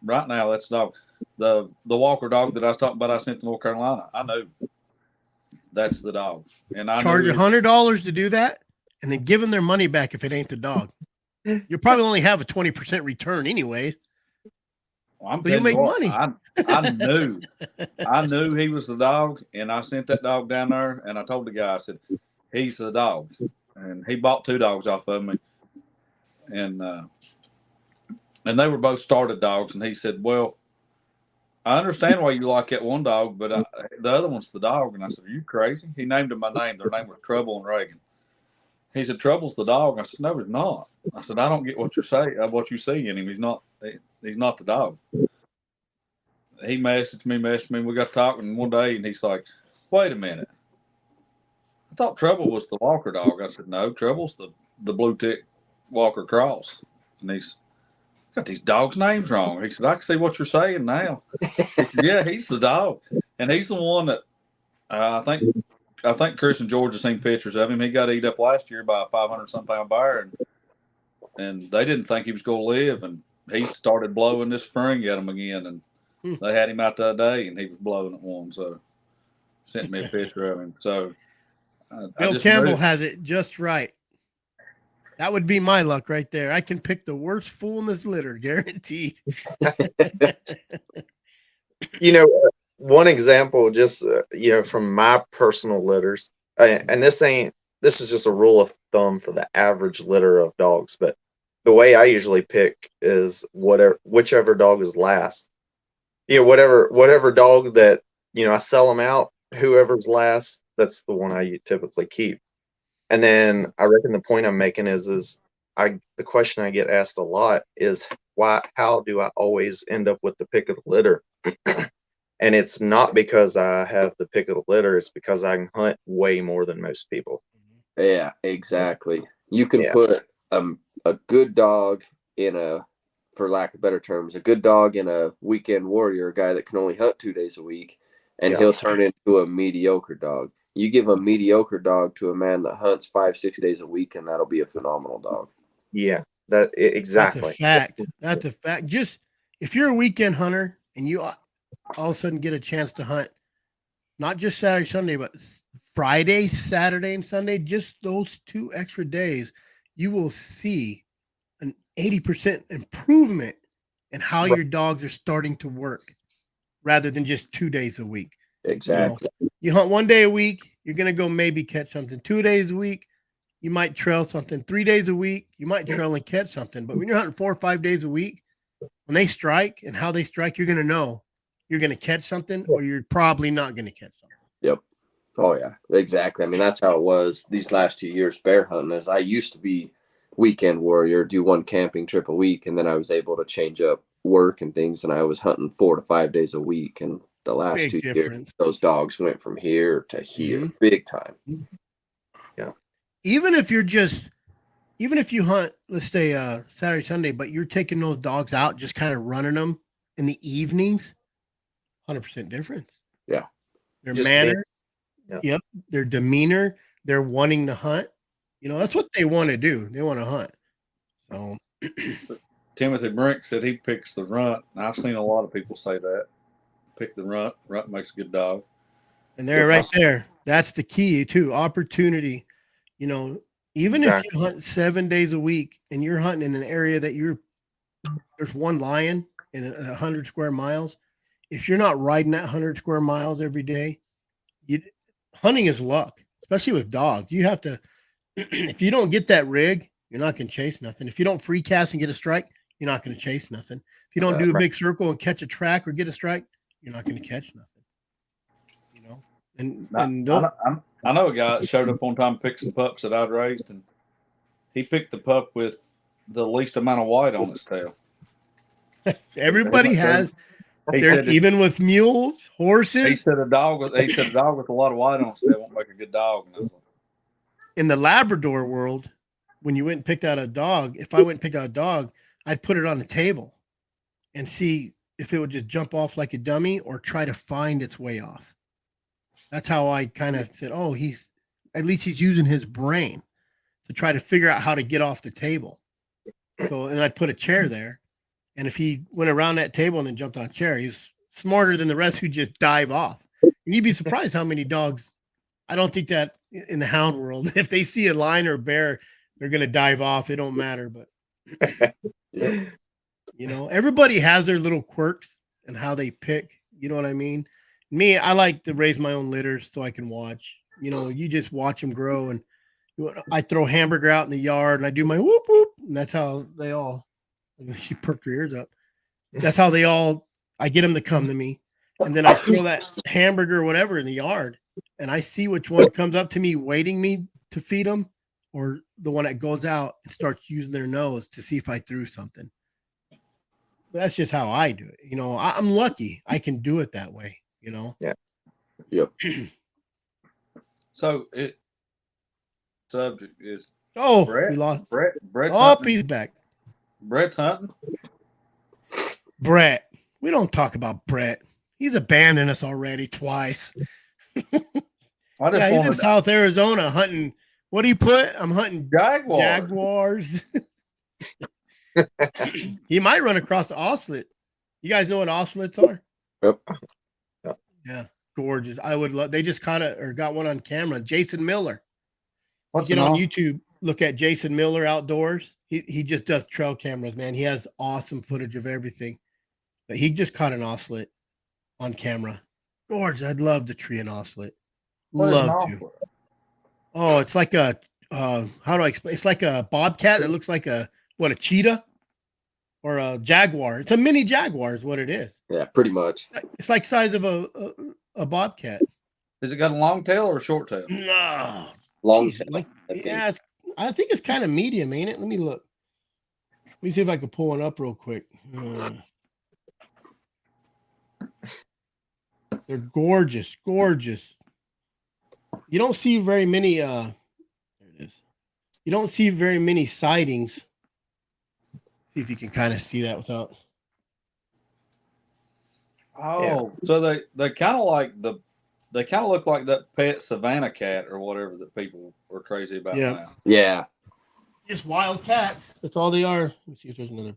right now that's the dog. the Walker dog that I was talking about, I sent to North Carolina. I knew that's the dog, and I Charge knew $100 to do that, and then give them their money back if it ain't the dog. You'll probably only have a 20% return anyway. I'm So you'll telling make you what, money. I knew he was the dog, and I sent that dog down there, and I told the guy, I said, he's the dog, and he bought 2 dogs off of me, and they were both started dogs, and he said, well, I understand why you like that one dog, but the other one's the dog. And I said, are you crazy? He named them my name. Their name was Trouble and Reagan. He said, Trouble's the dog. I said, no, he's not. I said, I don't get what you're saying, what you see in him. He's not the dog. He messaged me. We got talking one day, and he's like, wait a minute. I thought Trouble was the Walker dog. I said, no, Trouble's the blue tick Walker cross. And he's got these dogs' names wrong. He said, I can see what you're saying now. He said, yeah, he's the dog. And he's the one that I think Chris and George have seen pictures of him. He got eat up last year by a 500-some pound bear, and they didn't think he was going to live. And he started blowing this spring at him again, and they had him out the other day, and he was blowing at one. So sent me a picture of him. So Bill Campbell has it just right. That would be my luck right there. I can pick the worst fool in this litter, guaranteed. One example, just from my personal litters, and this is just a rule of thumb for the average litter of dogs, but the way I usually pick is whichever dog is last. Whatever dog that I sell them out, whoever's last, that's the one I typically keep. And then I reckon the point I'm making is the question I get asked a lot is how do I always end up with the pick of the litter? And it's not because I have the pick of the litter, it's because I can hunt way more than most people. Yeah, exactly. You can put a good dog for lack of better terms, a good dog in a weekend warrior, a guy that can only hunt 2 days a week, and he'll turn into a mediocre dog. You give a mediocre dog to a man that hunts 5-6 days a week, and that'll be a phenomenal dog. Yeah, exactly. That's a fact. Just if you're a weekend hunter and you all of a sudden get a chance to hunt, not just Saturday, Sunday, but Friday, Saturday, and Sunday, just those 2 extra days, you will see an 80% improvement in how your dogs are starting to work rather than just 2 days a week. Exactly. You hunt 1 day a week, you're going to go maybe catch something. 2 days a week, you might trail something. 3 days a week, you might trail and catch something. But when you're hunting 4 or 5 days a week, when they strike and how they strike, you're going to know you're going to catch something or you're probably not going to catch something. Yep. Oh, yeah, exactly. I mean, that's how it was these last 2 years bear hunting. As I used to be weekend warrior, do 1 camping trip a week, and then I was able to change up work and things, and I was hunting 4 to 5 days a week. And the last Big 2 difference. years, those dogs went from here to here, big time. Yeah. Even if you hunt, let's say Saturday, Sunday, but you're taking those dogs out, just kind of running them in the evenings, 100% difference. Yeah. Their manner, their demeanor, they're wanting to hunt. That's what they want to do. They want to hunt. So Timothy Brink said he picks the runt. I've seen a lot of people say that. Pick the runt. Runt makes a good dog. And they're right there. That's the key too. Opportunity. Even if you hunt 7 days a week and you're hunting in an area that there's one lion in 100 square miles. If you're not riding that 100 square miles every day, hunting is luck, especially with dogs. You have to, if you don't get that rig, you're not going to chase nothing. If you don't free cast and get a strike, you're not going to chase nothing. If you don't do a big circle and catch a track or get a strike, you're not going to catch nothing. I know a guy that showed up one time, picked some pups that I'd raised, and he picked the pup with the least amount of white on his tail. Everybody has. Even with mules, horses. He said a dog with a lot of white on his tail won't make a good dog. And I was like, in the Labrador world, when you went and picked out a dog, if I went and picked out a dog, I'd put it on the table and see if it would just jump off like a dummy or try to find its way off. That's how I kind of said, oh, he's using his brain to try to figure out how to get off the table. So, and I'd put a chair there And if he went around that table and then jumped on a chair, he's smarter than the rest who just dive off. And you'd be surprised how many dogs. I don't think that in the hound world, if they see a lion or a bear, they're going to dive off. It don't matter. But, everybody has their little quirks and how they pick. You know what I mean? Me, I like to raise my own litters so I can watch. You just watch them grow. And I throw hamburger out in the yard and I do my whoop, whoop. And that's how they all, she perked her ears up. That's how I get them to come to me. And then I throw that hamburger or whatever in the yard. And I see which one comes up to me waiting me to feed them, or the one that goes out and starts using their nose to see if I threw something. That's just how I do it. I'm lucky I can do it that way, Yeah. Yep. So subject is we lost Brett's hunting. He's back. Brett's hunting. Brett. We don't talk about Brett. He's abandoned us already twice. He's in South Arizona hunting. What do you put? I'm hunting Jaguars. He might run across the oslet. You guys know what oslets are? Yep. Yeah, gorgeous. I would love. They just got one on camera. Jason Miller. What's Get on YouTube. Look at Jason Miller Outdoors. He just does trail cameras, man. He has awesome footage of everything. But he just caught an oslet on camera. Gorgeous. I'd love to tree an oslet. Love to. Oh, it's like a how do I explain? It's like a bobcat that looks like a cheetah or a jaguar. It's a mini jaguar is what it is. Yeah, pretty much. It's like size of a bobcat. Has it got a long tail or a short tail? No. Long Jeez, tail. I think it's kind of medium, ain't it? Let me look. Let me see if I can pull one up real quick. They're gorgeous, gorgeous. You don't see very many there it is. You don't see very many sightings. See if you can kind of see that without. Oh, so they kind of look like that pet Savannah cat or whatever that people are crazy about now. Yeah. Just wild cats. That's all they are. Let me see if there's another.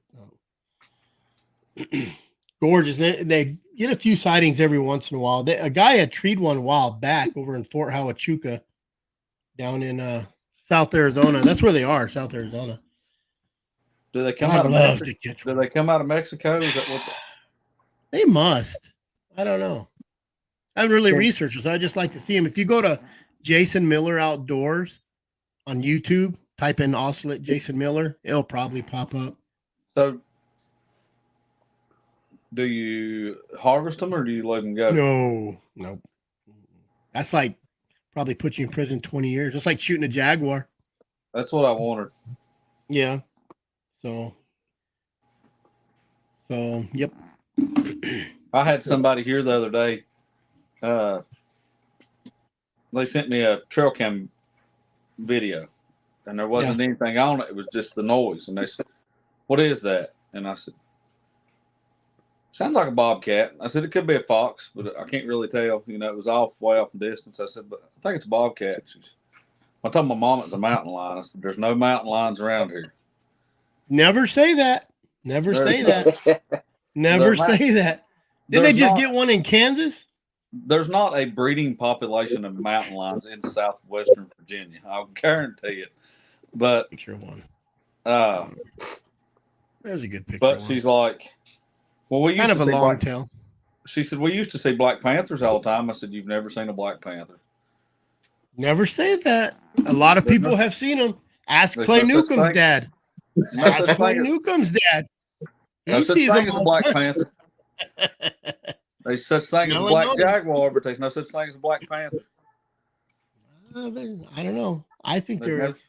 Gorgeous. They get a few sightings every once in a while. A guy had treed one a while back over in Fort Huachuca down in South Arizona. That's where they are, South Arizona. Do they come out of Mexico? Do they come out of Mexico? Is that what they must? I don't know. I haven't really researched it, so I just like to see them. If you go to Jason Miller Outdoors on YouTube, type in oslet Jason Miller, it'll probably pop up. So do you harvest them or do you let them go? No. That's like probably put you in prison 20 years. It's like shooting a jaguar. That's what I wanted. Yeah. So yep. I had somebody here the other day. They sent me a trail cam video and there wasn't anything on it. It was just the noise. And they said, "What is that?" And I said, "Sounds like a bobcat." I said, "It could be a fox, but I can't really tell. It was way off in distance." I said, "But I think it's a bobcat." I told my mom it's a mountain lion. I said, "There's no mountain lions around here." Never say that. Never say that. Never say that. Did they just get one in Kansas? There's not a breeding population of mountain lions in southwestern Virginia. I'll guarantee it. But picture one. There's a good picture. But she's like, "Well, we used kind of to a see long tail." She said, "We used to see black panthers all the time." I said, "You've never seen a black panther." Never say that. A lot of people have seen them. Ask Clay Newcomb's dad. Ask Clay Newcomb's dad. No such thing as a black panther. There's such thing as a black jaguar, but there's no such thing as a black panther. I don't know. I think there is.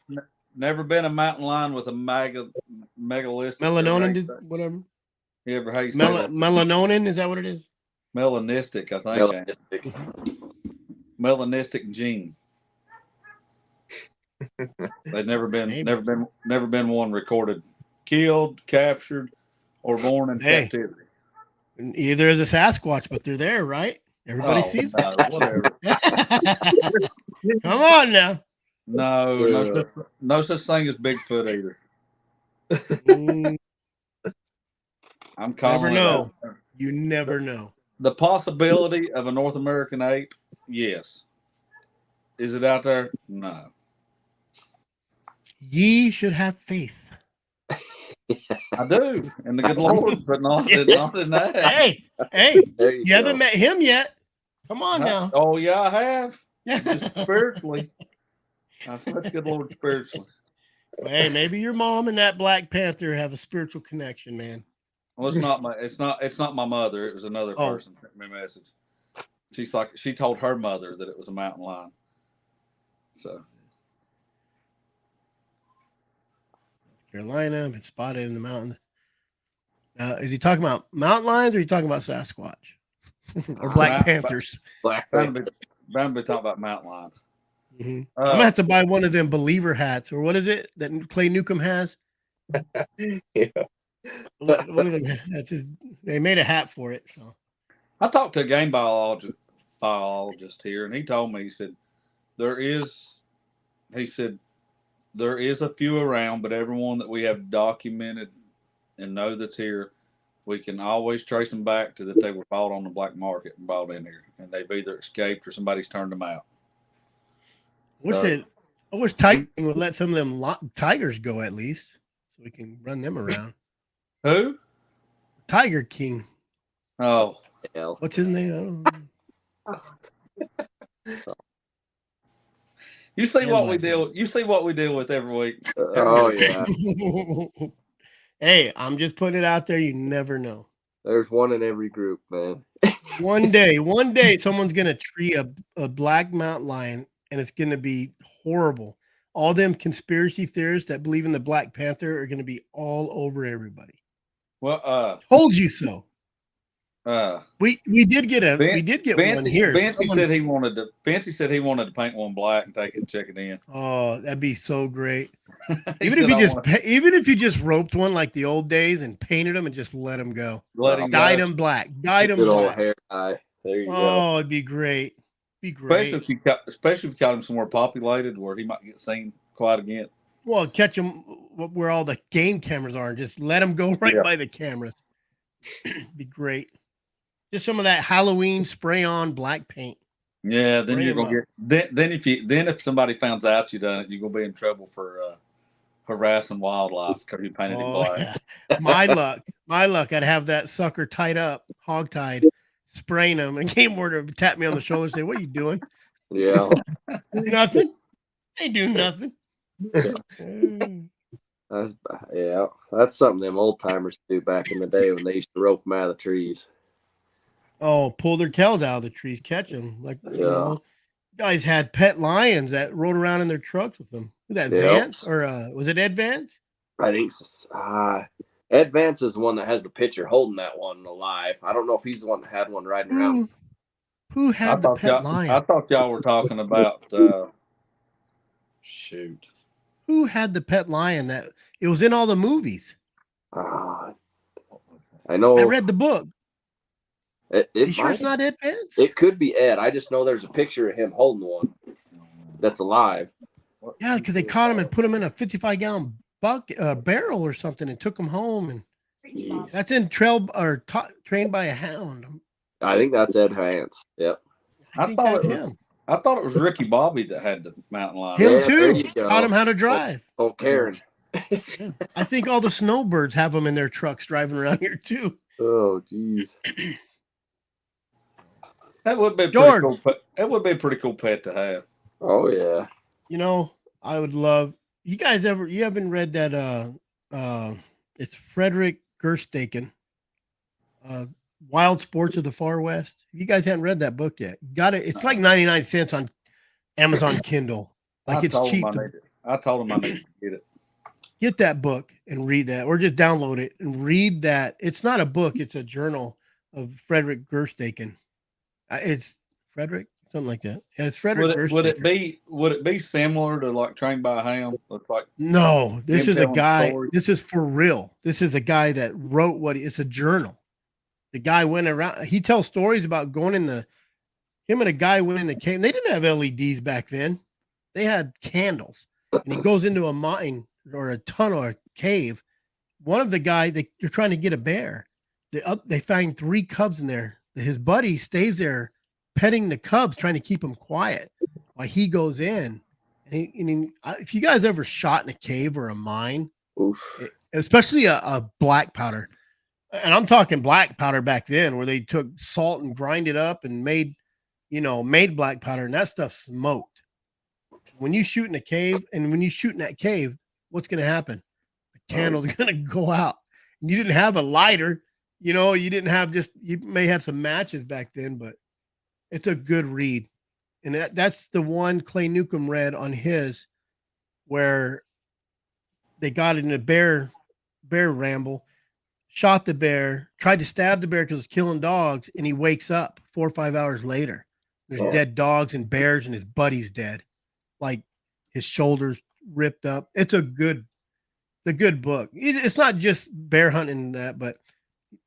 Never been a mountain lion with a megalithic. Melanonin, whatever. You ever how you say that? Melanonin, is that what it is? Melanistic, I think. Melanistic gene. There's never been one recorded, killed, captured, or born in captivity. Either is a Sasquatch, but they're there, right? Everybody sees them. Whatever. Come on now. No such thing as Bigfoot either. I'm Never calling it know. out. You never know. The possibility of a North American ape, yes. Is it out there? No. Ye should have faith. I do, in the good Lord, but not, Yeah. not in that. Hey, There you haven't met him yet. Come on now. Oh, yeah, I have. Just spiritually. I've met the good Lord spiritually. Well, hey, maybe your mom and that Black Panther have a spiritual connection, man. Well, it's not my mother. It was another Oh. person sent me a message. She told her mother that it was a mountain lion. So Carolina, been spotted in the mountains. Is he talking about mountain lions or are you talking about Sasquatch? Or Black Panthers? Black bound Panther. to be talking about mountain lions. I'm gonna have to buy one of them believer hats, or what is it that Clay Newcomb has? Yeah. One of them. They made a hat for it. So I talked to a game biologist here, and he told me, he said there is a few around, but everyone that we have documented and know that's here, we can always trace them back to that they were bought on the black market and bought in here, and they've either escaped or somebody's turned them out. I wish Tiger would let some of them tigers go at least, so we can run them around. Who? Tiger King. Oh, Hell. What's his name? you see And what we Black deal. You see what we deal with every week. Oh yeah. Hey, I'm just putting it out there. You never know. There's one in every group, man. One day, someone's gonna tree a black mountain lion, and it's gonna be horrible. All them conspiracy theorists that believe in the Black Panther are gonna be all over everybody. Well, Told you so. We did get Fancy, one here. Fancy said he wanted to paint one black and take it and check it in. Oh, that'd be so great. He Even said, if you just roped one like the old days and painted them and just let them go. let him Dyed go. them black. Dyed them Good old black. hair guy. There you go. Oh, it'd be great. Especially if you caught him somewhere populated where he might get seen quite again. Well, catch them where all the game cameras are and just let them go right by the cameras. Be great. Just some of that Halloween spray on black paint. Yeah, then Bring you're gonna get if somebody finds out you done it, you're gonna be in trouble for harassing wildlife because you painted it black. Yeah. My luck. I'd have that sucker tied up, hog-tied, spraying him, and game warden would tap me on the shoulder and say, "What are you doing?" Yeah. Nothing. Ain't doing nothing. That's something them old timers do back in the day when they used to rope them out of the trees. Oh, pull their tails out of the trees, catch them. Like, you know, guys had pet lions that rode around in their trucks with them. Was that Vance or was it Ed Vance? I think Ed Vance is the one that has the picture holding that one alive. I don't know if he's the one that had one riding around. Who had the pet lion? I thought y'all were talking about shoot. Who had the pet lion that it was in all the movies? I know. I read the book. You sure it's not Ed Vance? It could be Ed. I just know there's a picture of him holding one that's alive. Yeah, because they caught him and put him in a 55-gallon barrel or something and took him home. And that's in Trained by a Hound. I think that's Ed Vance. Yep. I think that's him. I thought it was Ricky Bobby that had the mountain lion. Him too. Taught him how to drive. Oh, Karen. Yeah. I think all the snowbirds have them in their trucks driving around here too. Oh, geez. That would be pretty cool. That would be a pretty cool pet to have. Oh yeah. You know, I would love. You haven't read that? It's Frederick Gerstaken, Wild Sports of the Far West. You guys haven't read that book yet. Got it. It's like 99 cents on Amazon Kindle. Like it's cheap. I told him I need to get it. Get that book and read that, or just download it and read that. It's not a book; it's a journal of Frederick Gerstaken. It's Frederick, something like that. Yeah, it's Frederick Gerstaken. Would it be similar to like Trained by a Hound? Look like no. This is a guy. This is for real. This is a guy that wrote it's a journal. The guy went around. He tells stories about going in him and a guy went in the cave. They didn't have LEDs back then. They had candles. And he goes into a mine or a tunnel or a cave. One of the guys, they're trying to get a bear. they find 3 cubs in there. His buddy stays there petting the cubs, trying to keep them quiet while he goes in. If you guys ever shot in a cave or a mine, especially a black powder, and I'm talking black powder back then, where they took salt and grind it up and made black powder, and that stuff smoked. When you shoot in a cave, and when you shoot in that cave, what's going to happen? The candle's going to go out. And you didn't have a lighter, you didn't have you may have some matches back then, but it's a good read. And that's the one Clay Newcomb read on his, where they got in a bear ramble, shot the bear, tried to stab the bear because it's killing dogs, and he wakes up 4 or 5 hours later. There's dead dogs and bears, and his buddy's dead. Like his shoulders ripped up. It's a good book. It's not just bear hunting that, but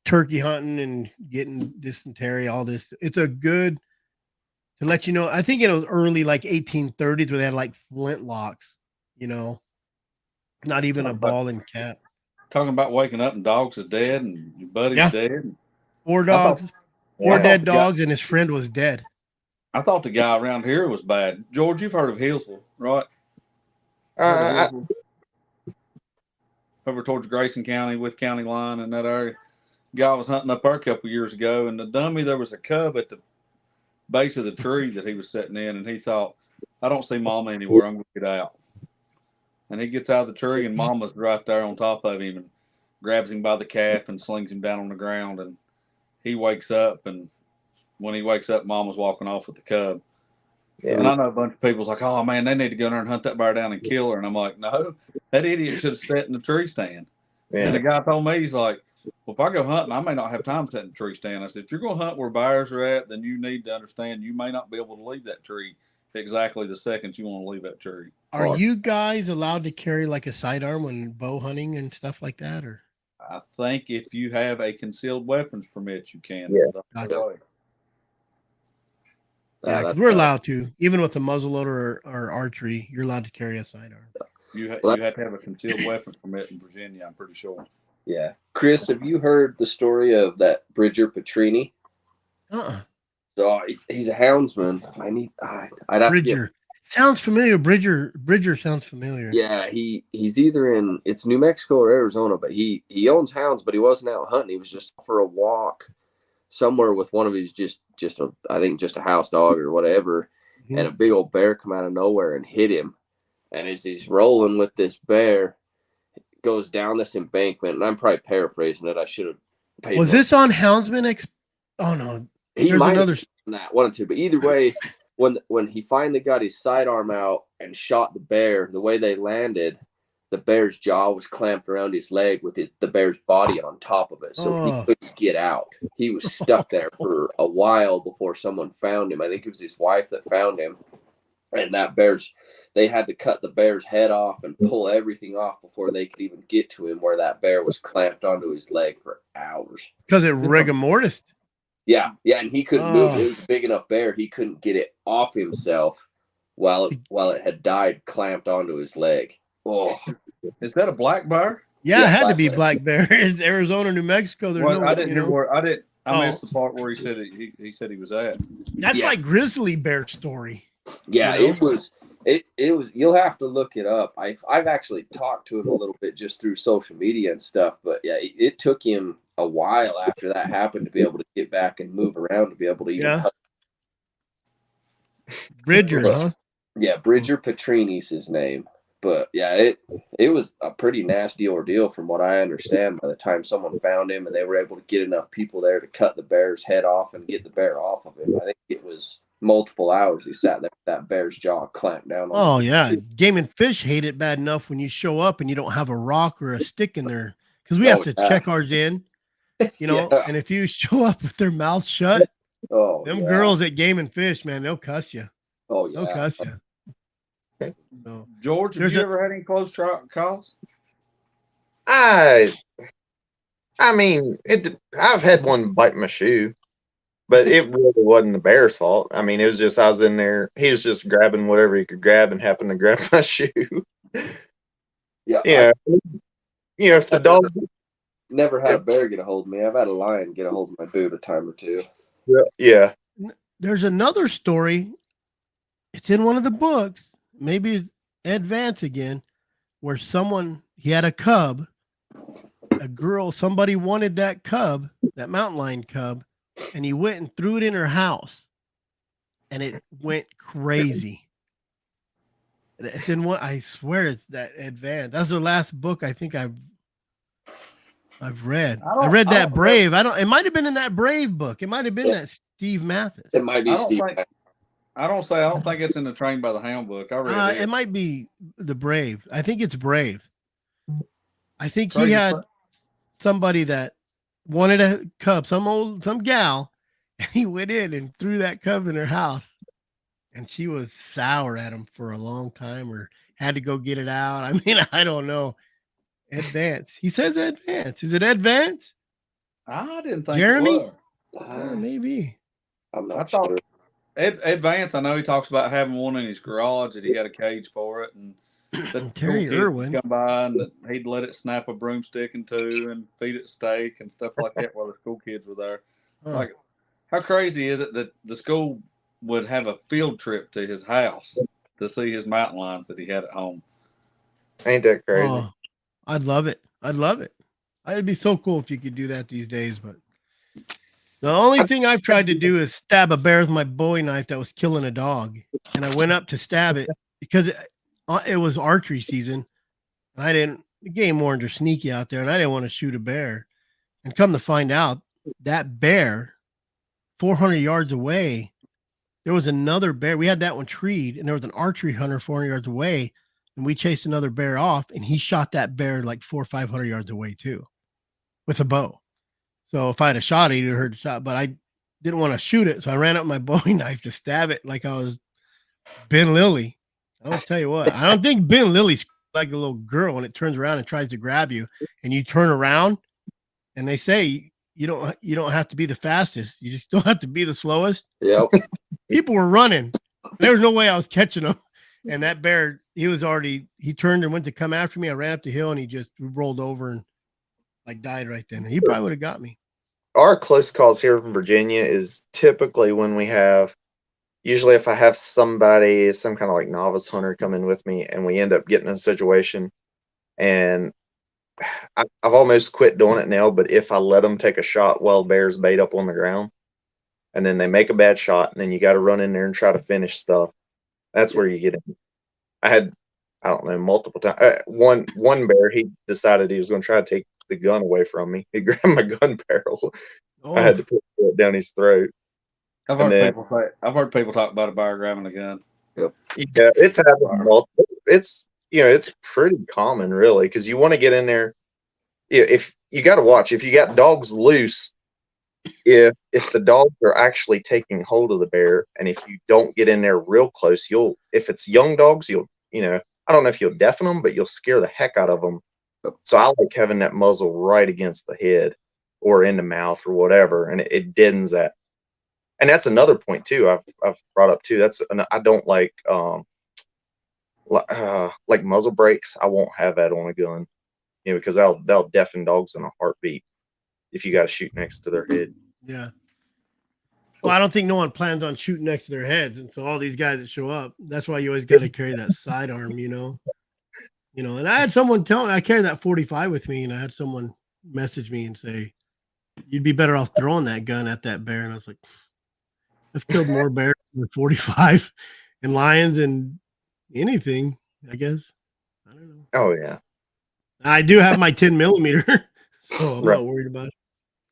turkey hunting and getting dysentery, all this. It's a good to let you know. I think it was early like 1830s where they had like flintlocks, not even a ball and cap. Talking about waking up and dogs is dead and your buddy's dead. 4 dogs, 4 dead dogs, and his friend was dead. I thought the guy around here was bad. George, you've heard of Hillsville, right? Over towards Grayson County, with county line and that area. Guy was hunting up there a couple years ago, and the dummy, there was a cub at the base of the tree that he was sitting in, and he thought, I don't see Mama anywhere. I'm going to get out. And he gets out of the tree, and Mama's right there on top of him and grabs him by the calf and slings him down on the ground. And he wakes up, and when he wakes up, Mama's walking off with the cub. Yeah. And I know a bunch of people's like, oh, man, they need to go in there and hunt that bear down and kill her. And I'm like, no, that idiot should have sat in the tree stand. Yeah. And the guy told me, he's like, well, if I go hunting, I may not have time to sit in the tree stand. I said, if you're going to hunt where bears are at, then you need to understand you may not be able to leave that tree exactly the second you want to leave that tree. Are you guys allowed to carry like a sidearm when bow hunting and stuff like that? Or I think if you have a concealed weapons permit, you can. Yeah, gotcha. Yeah, because we're allowed to, even with a muzzleloader or archery, you're allowed to carry a sidearm. You have to have a concealed weapons permit in Virginia, I'm pretty sure. Yeah. Chris, have you heard the story of that Bridger Petrini? So he's a houndsman. I'd have Bridger. Sounds familiar. Bridger sounds familiar. Yeah, he's either in New Mexico or Arizona, but he owns hounds, but he wasn't out hunting. He was just for a walk somewhere with one of his just a house dog or whatever, and a big old bear come out of nowhere and hit him. And as he's rolling with this bear, it goes down this embankment, and I'm probably paraphrasing it. I should have paid. Was this on Houndsman? Oh no, he might have done that one or two, but either way, when he finally got his sidearm out and shot the bear, the way they landed, the bear's jaw was clamped around his leg with the bear's body on top of it. So he couldn't get out. He was stuck there for a while before someone found him. I think it was his wife that found him. And they had to cut the bear's head off and pull everything off before they could even get to him, where that bear was clamped onto his leg for hours. Because it rigor mortis. Yeah, and he couldn't move. It was a big enough bear. He couldn't get it off himself while it had died clamped onto his leg. Oh, is that a black bear? Yeah, it had to be black bear. It's Arizona, New Mexico. I didn't hear where I missed the part where he said he said he was at. That's like grizzly bear story. Yeah, it was. You'll have to look it up. I've actually talked to him a little bit just through social media and stuff, but yeah, it took him a while after that happened to be able to get back and move around to be able to even. Bridger, huh? Yeah, Bridger Petrini's his name. But yeah, it was a pretty nasty ordeal from what I understand by the time someone found him and they were able to get enough people there to cut the bear's head off and get the bear off of him. I think it was multiple hours he sat there with that bear's jaw clamped down on Game and Fish hate it bad enough when you show up and you don't have a rock or a stick in there, because we have to check ours in, and if you show up with their mouth shut, girls at Game and Fish, man, they'll cuss you. They'll cuss you. So, George, have you ever had any close calls? I mean, I've had one bite my shoe, but it really wasn't the bear's fault. I mean, it was just I was in there. He was just grabbing whatever he could grab and happened to grab my shoe. Yeah. If the dog. never had a bear get a hold of me. I've had a lion get a hold of my boot a time or two. Yeah. There's another story. It's in one of the books. Maybe it's Ed Vance again, where he had a cub. A girl, somebody wanted that cub, that mountain lion cub, and he went and threw it in her house, and it went crazy. It's in one. I swear it's that Ed Vance. That's the last book I think I've read. I read that Brave. It might have been in that Brave book. It might have been that Steve Mathis. It might be Steve. I don't think it's in the Trained by the Hound book. I read it. It might be the Brave. I think it's Brave. I think he had somebody that wanted a cub, some gal, and he went in and threw that cub in her house, and she was sour at him for a long time, or had to go get it out. I mean, I don't know. Ed Vance. He says Ed Vance. Is it Ed Vance? I didn't think Jeremy? it was. Maybe. I'm not sure. Ed Vance, I know he talks about having one in his garage, that he had a cage for it, and that Terry Irwin come by and that he'd let it snap a broomstick in two and feed it steak and stuff like that while the school kids were there. Like, how crazy is it that the school would have a field trip to his house to see his mountain lions that he had at home? Ain't that crazy? Oh, I'd love it. It'd be so cool if you could do that these days, but the only thing I've tried to do is stab a bear with my Bowie knife that was killing a dog. And I went up to stab it because it was archery season. The game warned are sneaky out there, and I didn't want to shoot a bear. And come to find out, that bear, 400 yards away, there was another bear. We had that one treed, and there was an archery hunter 400 yards away, and we chased another bear off, and he shot that bear like 400 or 500 yards away too, with a bow. So if I had a shot, he'd have heard the shot, but I didn't want to shoot it, so I ran up my Bowie knife to stab it like I was Ben Lilly. I'll tell you what, I don't think Ben Lilly's like a little girl when it turns around and tries to grab you, and you turn around, and they say you don't have to be the fastest, you just don't have to be the slowest. Yep. People were running. There was no way I was catching them. And that bear, he turned and went to come after me. I ran up the hill, and he just rolled over and like died right then. He probably would have got me. Our close calls here in Virginia is typically when usually if I have somebody, some kind of like novice hunter come in with me, and we end up getting in a situation, and I've almost quit doing it now, but if I let them take a shot while bear's bait up on the ground, and then they make a bad shot, and then you got to run in there and try to finish stuff, that's where you get in. I don't know, multiple times. One bear, he decided he was going to try to take the gun away from me. He grabbed my gun barrel. I had to put it down his throat. I've heard people talk about a bear grabbing a gun. Yep. Yeah, it's happened. It's it's pretty common, really, because you want to get in there. If you got to watch, if you got dogs loose, if the dogs are actually taking hold of the bear, and if you don't get in there real close, if it's young dogs, I don't know if you'll deafen them, but you'll scare the heck out of them. So I like having that muzzle right against the head or in the mouth or whatever, and it deadens that. And that's another point too. I've brought up too. I don't like muzzle brakes. I won't have that on a gun, because they'll deafen dogs in a heartbeat if you got to shoot next to their head. Yeah. Well, I don't think no one plans on shooting next to their heads, and so all these guys that show up, that's why you always got to carry that sidearm, And I had someone tell me I carry that 45 with me, and I had someone message me and say, "You'd be better off throwing that gun at that bear." And I was like, "I've killed more bears with 45 and lions and anything, I guess." I don't know. Oh yeah. I do have my 10 millimeter, so I'm not worried about it.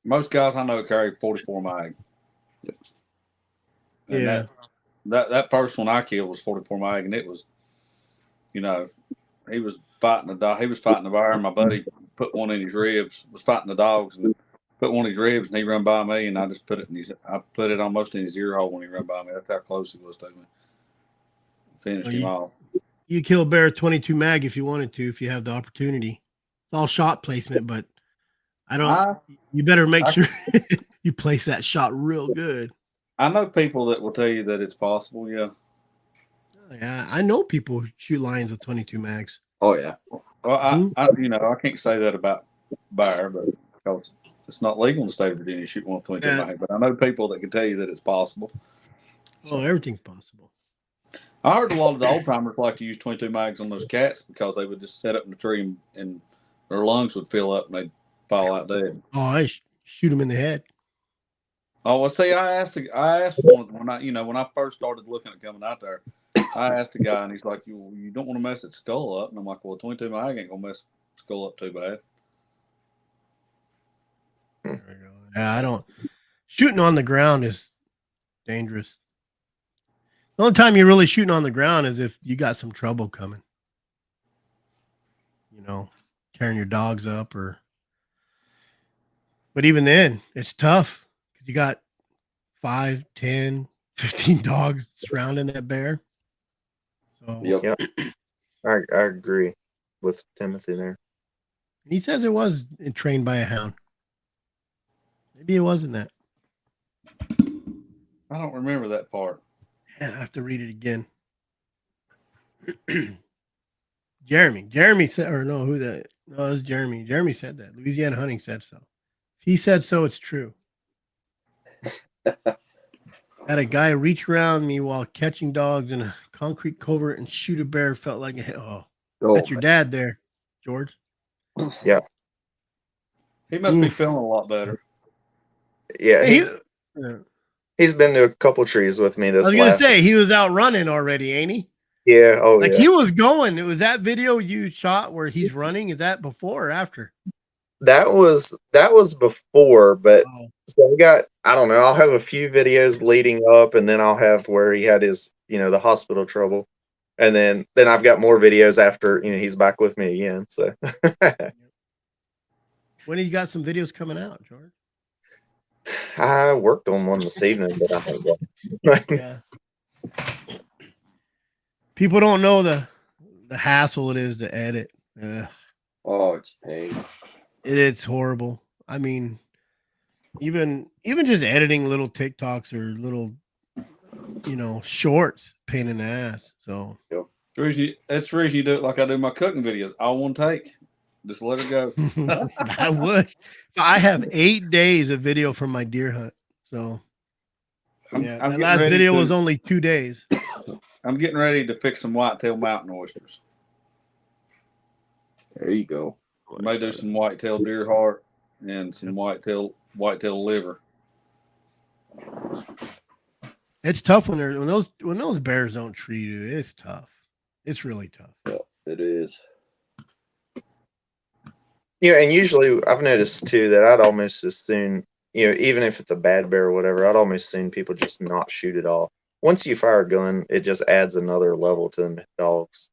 Most guys I know carry 44 mag. Yep. And that first one I killed was 44 mag, and it was, he was fighting the dog. He was fighting the bear, and my buddy put one in his ribs. Was fighting the dogs and put one in his ribs, and he run by me, and I just put it almost in his ear hole when he run by me. That's how close he was to me. Finished him off. You kill a bear 22 mag if you wanted to, if you have the opportunity. It's all shot placement, but you better make sure you place that shot real good. I know people that will tell you that it's possible. Yeah. Yeah, I know people who shoot lions with 22 mags. Oh yeah. Well, I can't say that about bear, but because it's not legal in the state of Virginia to shoot one with 22 Yeah. mag. But I know people that can tell you that it's possible. Oh, everything's possible. I heard a lot of the old timers like to use 22 mags on those cats because they would just set up in the tree and their lungs would fill up and they'd fall out dead. Oh, I shoot him in the head. Oh, well, see, I asked one when I first started looking at coming out there. I asked the guy, and he's like, "You don't want to mess its skull up." And I'm like, "Well, 22 mag ain't gonna mess its skull up too bad." There we go. Yeah, I don't. Shooting on the ground is dangerous. The only time you're really shooting on the ground is if you got some trouble coming. You know, tearing your dogs up or. But even then, it's tough because you got 5, 10, 15 dogs surrounding that bear. So Yep. I agree with Timothy there. he says it was trained by a hound. Maybe it wasn't that. I don't remember that part. Man, I have to read it again. Jeremy said, or no, who that? No, it was Jeremy. Jeremy said that. Louisiana Hunting said so. If he said so, it's true. Had a guy reach around me while catching dogs in a concrete covert and shoot a bear. Felt like that's your dad there, George. Yeah. He must be Oof. feeling a lot better. Yeah, Hey, he's been to a couple trees with me I this was gonna last. say he was out running already, ain't he? Yeah. Oh, Like yeah. he was going. It was that video you shot where he's running. Is that before or after? That was before, but Oh, so we got. I don't know. I'll have a few videos leading up, and then I'll have where he had his, the hospital trouble, and then I've got more videos after he's back with me again. So when you got some videos coming out, George? I worked on one this evening, but I haven't got. Yeah. People don't know the hassle it is to edit. Oh, it's pain. It's horrible. I mean, even just editing little TikToks or little, shorts, pain in the ass. So That's the reason you do it like I do my cooking videos. All one take. Just let her go. I wish. I have 8 days of video from my deer hunt. So I'm that getting last ready video to- was only 2 days. I'm getting ready to fix some whitetail mountain oysters. There you go. I may do some whitetail deer heart and some whitetail liver. It's tough when those bears don't treat you. It's tough. It's really tough. Yeah, it is. Yeah, and usually I've noticed too that I'd almost as soon, even if it's a bad bear or whatever, I'd almost soon people just not shoot it all. Once you fire a gun, it just adds another level to them dogs,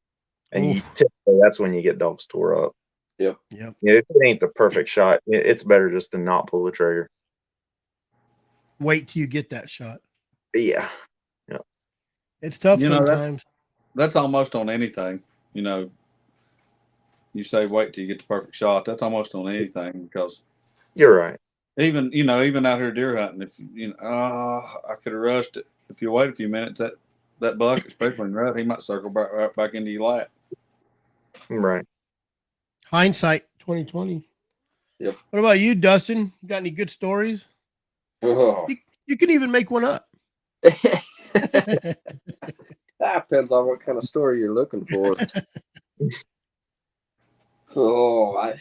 and typically that's when you get dogs tore up. Yep. Yep. If it ain't the perfect shot, it's better just to not pull the trigger. Wait till you get that shot. Yeah. It's tough You know, sometimes. That's almost on anything. You say wait till you get the perfect shot. That's almost on anything because You're right. even out here deer hunting, if I could have rushed it. If you wait a few minutes, that buck, especially in rut, he might circle right back into your lap. Right. Hindsight 2020. Yep. What about you, Dustin? You got any good stories? Oh. You can even make one up. That depends on what kind of story you're looking for. Got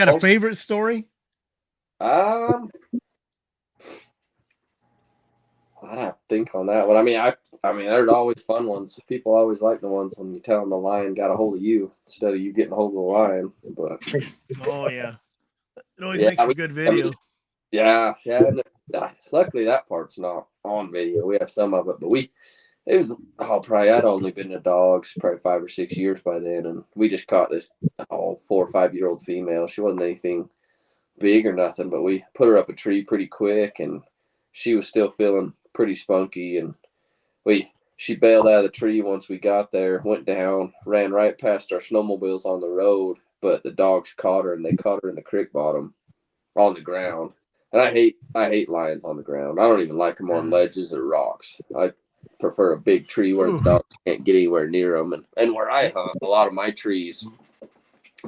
a favorite story? I have to think on that one. I mean, there's always fun ones. People always like the ones when you tell them the lion got a hold of you instead of you getting a hold of the lion. But Oh yeah, it always Yeah, makes for good video. yeah. And luckily that part's not on video. We have some of it, but I'd only been to dogs probably 5 or 6 years by then, and we just caught this 4 or 5 year old female. She wasn't anything big or nothing, but we put her up a tree pretty quick, and she was still feeling pretty spunky, and she bailed out of the tree once we got there, went down, ran right past our snowmobiles on the road, but the dogs caught her, and they caught her in the creek bottom on the ground. And I hate lions on the ground. I don't even like them on ledges or rocks. I prefer a big tree where the dogs can't get anywhere near them. And where I hunt, a lot of my trees,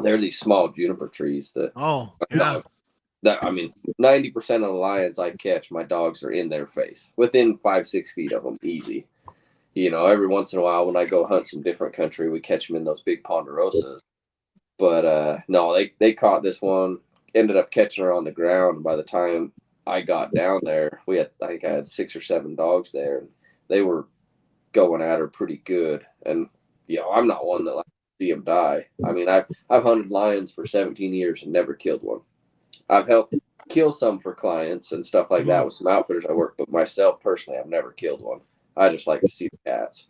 They're these small juniper trees that, Oh, yeah. that I mean, 90% of the lions I catch, my dogs are in their face, within 5-6 feet of them, easy. Every once in a while when I go hunt some different country, we catch them in those big ponderosas. But no, they caught this one, ended up catching her on the ground. By the time I got down there, I think I had 6 or 7 dogs there, and they were going at her pretty good. And I'm not one that likes to see them die. I mean, I've hunted lions for 17 years and never killed one. I've helped kill some for clients and stuff like that with some outfitters I work, but myself personally, I've never killed one. I just like to see the cats.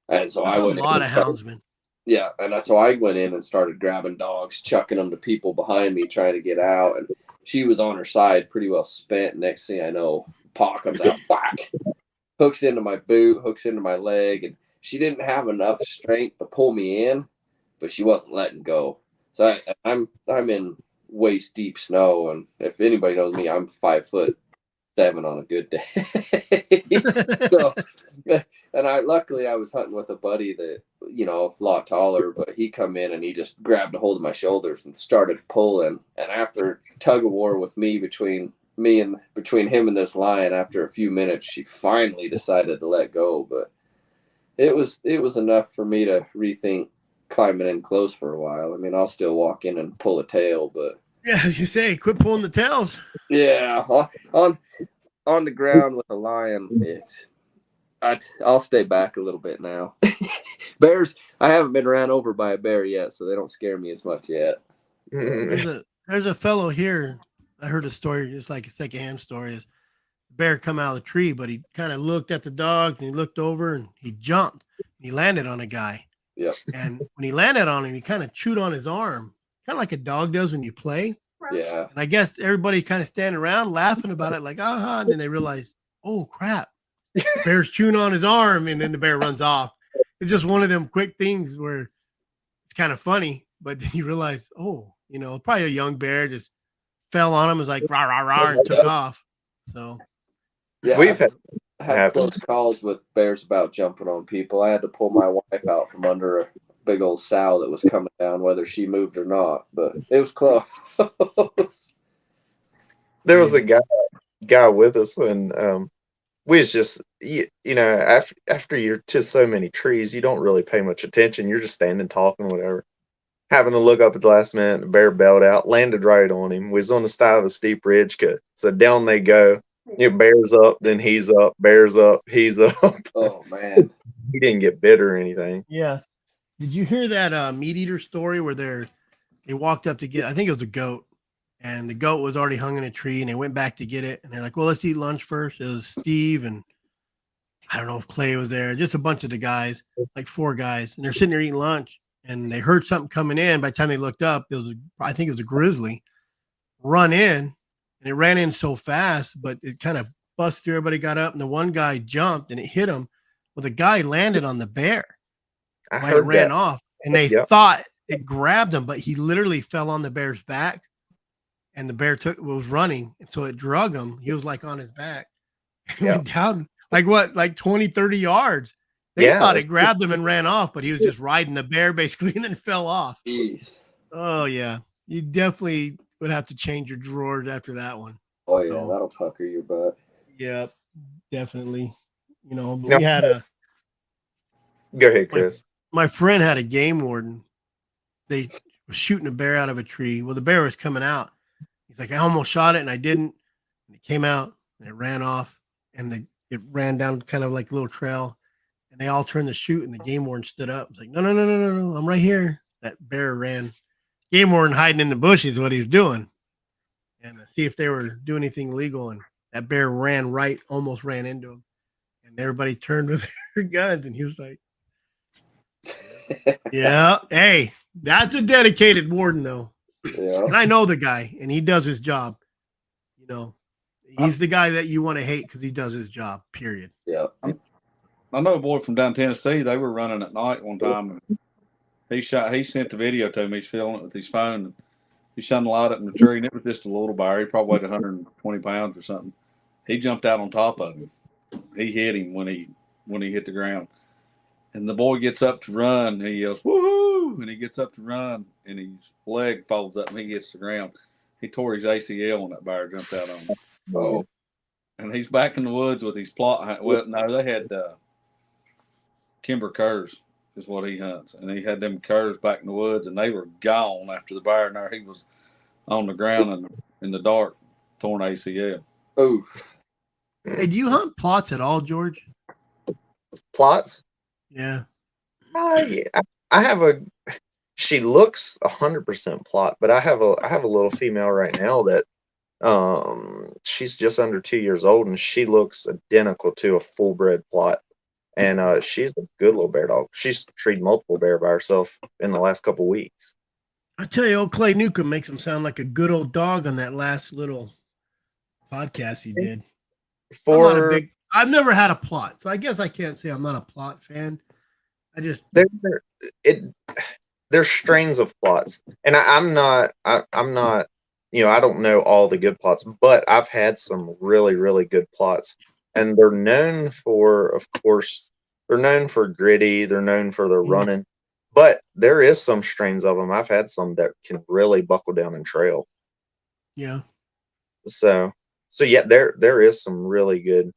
And so That's I a went lot of houndsmen. Yeah, and so I went in and started grabbing dogs, chucking them to people behind me, trying to get out. And she was on her side, pretty well spent. Next thing I know, paw comes out, whack, hooks into my boot, hooks into my leg, and she didn't have enough strength to pull me in, but she wasn't letting go. So I'm in waist deep snow, and if anybody knows me, I'm 5'7" on a good day. So, and luckily I was hunting with a buddy that a lot taller, but he come in and he just grabbed a hold of my shoulders and started pulling. And after tug of war with me between him and this lion, after a few minutes, she finally decided to let go. But it was enough for me to rethink climbing in close for a while. I mean, I'll still walk in and pull a tail, but Yeah, you say, quit pulling the tails. yeah, on the ground with a lion, I'll stay back a little bit now. Bears, I haven't been ran over by a bear yet, so they don't scare me as much yet. There's a fellow here. I heard a story, it's like a secondhand story. Is bear come out of the tree, but he kind of looked at the dog and he looked over and he jumped. He landed on a guy. Yep. And when he landed on him, he kind of chewed on his arm, kind of like a dog does when you play. Yeah. And I guess everybody kind of standing around laughing about it, like, aha. And then they realize, oh, crap. Bear's chewing on his arm, and then the bear runs off. It's just one of them quick things where it's kind of funny, but then you realize, oh, probably a young bear just fell on him, was like, rah, rah, rah, and took off. So, yeah, We've had close calls with bears about jumping on people. I had to pull my wife out from under a big old sow that was coming down, whether she moved or not, but it was close. There was a guy with us when we was just after you're to so many trees, you don't really pay much attention. You're just standing talking, whatever. Having to look up at the last minute, the bear bailed out, landed right on him. Was on the side of a steep ridge, so down they go. Bear's up, then he's up. Bear's up, he's up. Oh man, he didn't get bit or anything. Yeah. Did you hear that meat eater story where they walked up to get? I think it was a goat. And the goat was already hung in a tree, and they went back to get it. And they're like, well, let's eat lunch first. It was Steve, and I don't know if Clay was there, just a bunch of the guys, like 4 guys. And they're sitting there eating lunch, and they heard something coming in. By the time they looked up, I think it was a grizzly run in, and it ran in so fast, but it kind of busted through. Everybody got up, and the one guy jumped, and it hit him. Well, the guy landed on the bear. It ran off, and they thought it grabbed him, but he literally fell on the bear's back. And the bear was running, and so it drug him. He was like on his back. He went down like 20, 30 yards. They thought it grabbed him and ran off, but he was just riding the bear basically and then fell off. Jeez. Oh yeah. You definitely would have to change your drawers after that one. Oh yeah, that'll pucker your butt. Yeah, definitely. We had Go ahead, Chris. My friend had a game warden. They were shooting a bear out of a tree. Well, the bear was coming out. He's like, I almost shot it and I didn't. And it came out and it ran off, and it ran down kind of like a little trail, and they all turned to shoot, and the game warden stood up. He's like, no, I'm right here. That bear ran. Game warden hiding in the bushes, what he's doing, and see if they were doing anything illegal. And that bear almost ran into him, and everybody turned with their guns, and he was like, yeah, hey, that's a dedicated warden though. Yeah. And I know the guy, and he does his job. He's the guy that you want to hate because he does his job, period. Yeah. I know a boy from down Tennessee. They were running at night one time. And he sent the video to me. He's filming it with his phone. And he shone the light up in the tree, and it was just a little bear. He probably weighed 120 pounds or something. He jumped out on top of him. He hit him when he hit the ground. And the boy gets up to run. He yells, woohoo! woo, and he gets up to run, and his leg folds up, and he gets to the ground. He tore his ACL when that bear jumped out on him. Oh, And he's back in the woods with his plot hunt. Well, no, they had Kimber curs is what he hunts, and he had them curs back in the woods, and they were gone after the bear. And there he was on the ground and in the dark, torn ACL. oh, Hey, do you hunt plots at all, George? Plots? Yeah. Yeah, I have a. She looks 100% plot, but I have a little female right now that she's just under 2 years old, and she looks identical to a full bred plot. And she's a good little bear dog. She's treated multiple bear by herself in the last couple weeks. I tell you, old Clay Newcomb makes him sound like a good old dog on that last little podcast he did. I've never had a plot, so I guess I can't say I'm not a plot fan. I just there's strains of plots, and I'm not I don't know all the good plots, but I've had some really, really good plots, and they're known for, of course, they're known for gritty, they're known for their running, but there is some strains of them. I've had some that can really buckle down and trail. Yeah. So yeah, there is some really good.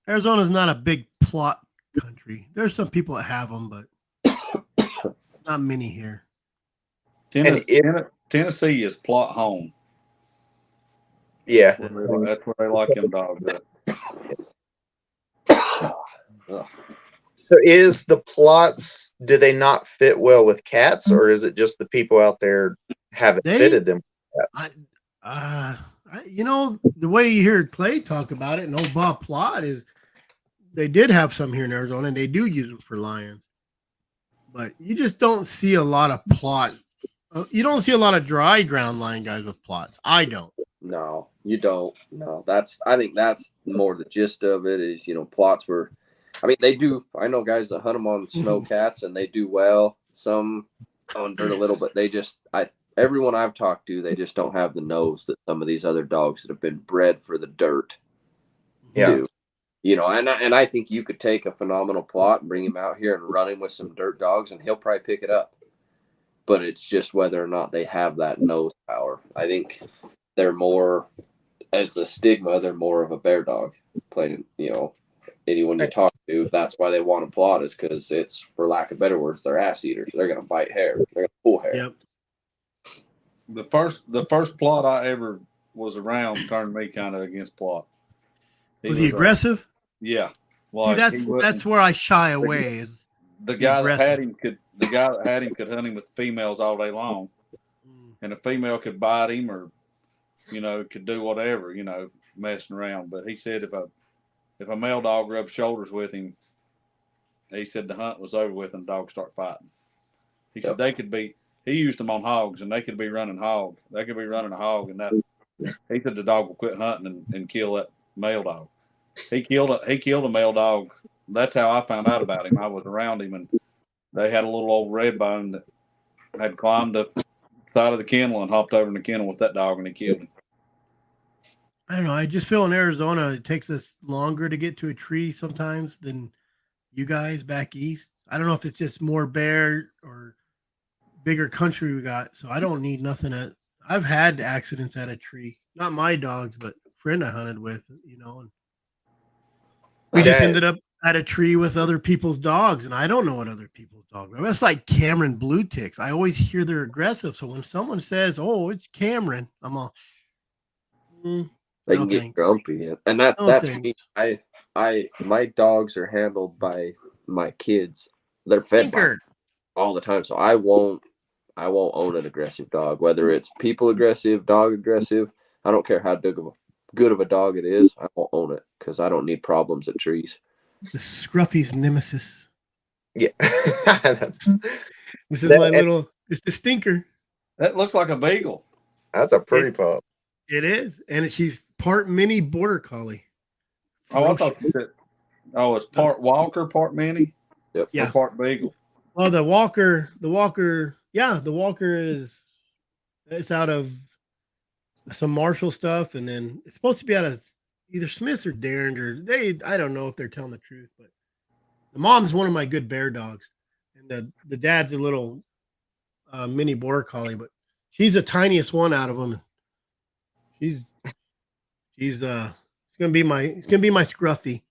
Arizona's not a big plot country. There's some people that have them, but not many here. Tennessee is plot home. Yeah, that's where they like them dogs. So is the plots, do they not fit well with cats, or is it just the people out there haven't fitted them with cats? The way you hear Clay talk about it, and old Bob Plot is, they did have some here in Arizona, and they do use them for lions. But you just don't see a lot of plot. You don't see a lot of dry ground lion guys with plots. I don't. no, you don't. No, I think that's more the gist of it is, plots were, I mean, they do, I know guys that hunt them on snow cats and they do well, some on dirt a little, but everyone I've talked to, they just don't have the nose that some of these other dogs that have been bred for the dirt do. And I think you could take a phenomenal plot and bring him out here and run him with some dirt dogs, and he'll probably pick it up. But it's just whether or not they have that nose power. I think they're more, as the stigma, they're more of a bear dog. Playing, anyone you talk to, that's why they want a plot, is because it's, for lack of better words, they're ass eaters. They're going to bite hair. They're going to pull hair. Yep. The first plot I ever was around turned me kind of against plot. Was he aggressive? Yeah. See, that's where I shy away. Is the guy that had him could hunt him with females all day long, and a female could bite him or, could do whatever, messing around. But he said if a male dog rubbed shoulders with him, he said the hunt was over with and the dogs start fighting. He said he used them on hogs, and they could be running hog. They could be running a hog, and that he said the dog will quit hunting and kill that male dog. He killed a male dog. That's how I found out about him. I was around him, and they had a little old red bone that had climbed up the side of the kennel and hopped over in the kennel with that dog, and he killed him. I don't know. I just feel in Arizona it takes us longer to get to a tree sometimes than you guys back east. I don't know if it's just more bear or bigger country we got. So I don't need nothing I've had accidents at a tree. Not my dogs, but a friend I hunted with, and we just ended up at a tree with other people's dogs, and I don't know what other people's dogs are. That's like Cameron blue ticks. I always hear they're aggressive. So when someone says, "Oh, it's Cameron," I'm all, they can get grumpy, and that's me. My dogs are handled by my kids. They're fed by all the time, so I won't own an aggressive dog, whether it's people aggressive, dog aggressive. I don't care how good of a dog it is. I won't own it because I don't need problems at trees. The Scruffy's nemesis. Yeah. This is my little, it's the stinker. That looks like a beagle. That's a pretty pup. It is. And she's part mini border collie. Oh, I thought it's part Walker, part mini. Yep. Yeah. Or part beagle. Well, the Walker it's out of some Marshall stuff, and then it's supposed to be out of either Smith's or Derringer. I don't know if they're telling the truth, but the mom's one of my good bear dogs. and the dad's a little mini border collie, but she's the tiniest one out of them. She's it's gonna be my scruffy.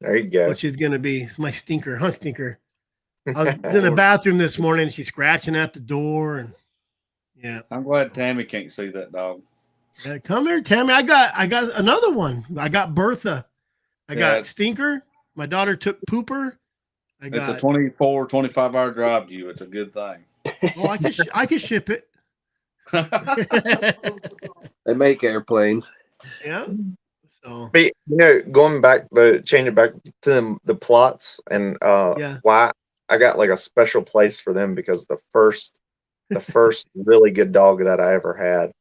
There you go. What she's gonna be. It's my stinker, huh, stinker. I was in the bathroom this morning. She's scratching at the door, and yeah. I'm glad Tammy can't see that dog. Yeah, come here, Tammy. I got another one. I got Bertha. I got Stinker. My daughter took Pooper. It's a 24, 25-hour drive to you. It's a good thing. Oh, I can ship it. They make airplanes. Yeah. So, But, going back, changing back to the plots and why I got like a special place for them, because the first really good dog that I ever had,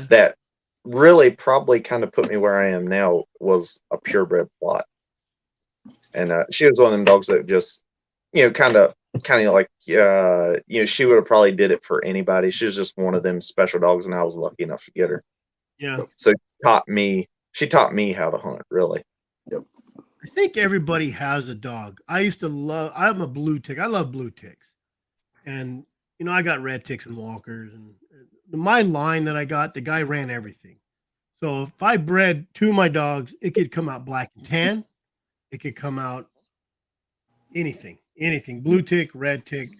that really probably kind of put me where I am now, was a purebred plot. And she was one of them dogs that just, kind of like, she would have probably did it for anybody. She was just one of them special dogs, and I was lucky enough to get her. Yeah. So she taught me how to hunt, really. Yep. I think everybody has a dog. I'm a blue tick. I love blue ticks. And, I got red ticks and walkers. And my line that I got, the guy ran everything. So if I bred two of my dogs, it could come out black and tan. It could come out anything. Blue tick, red tick.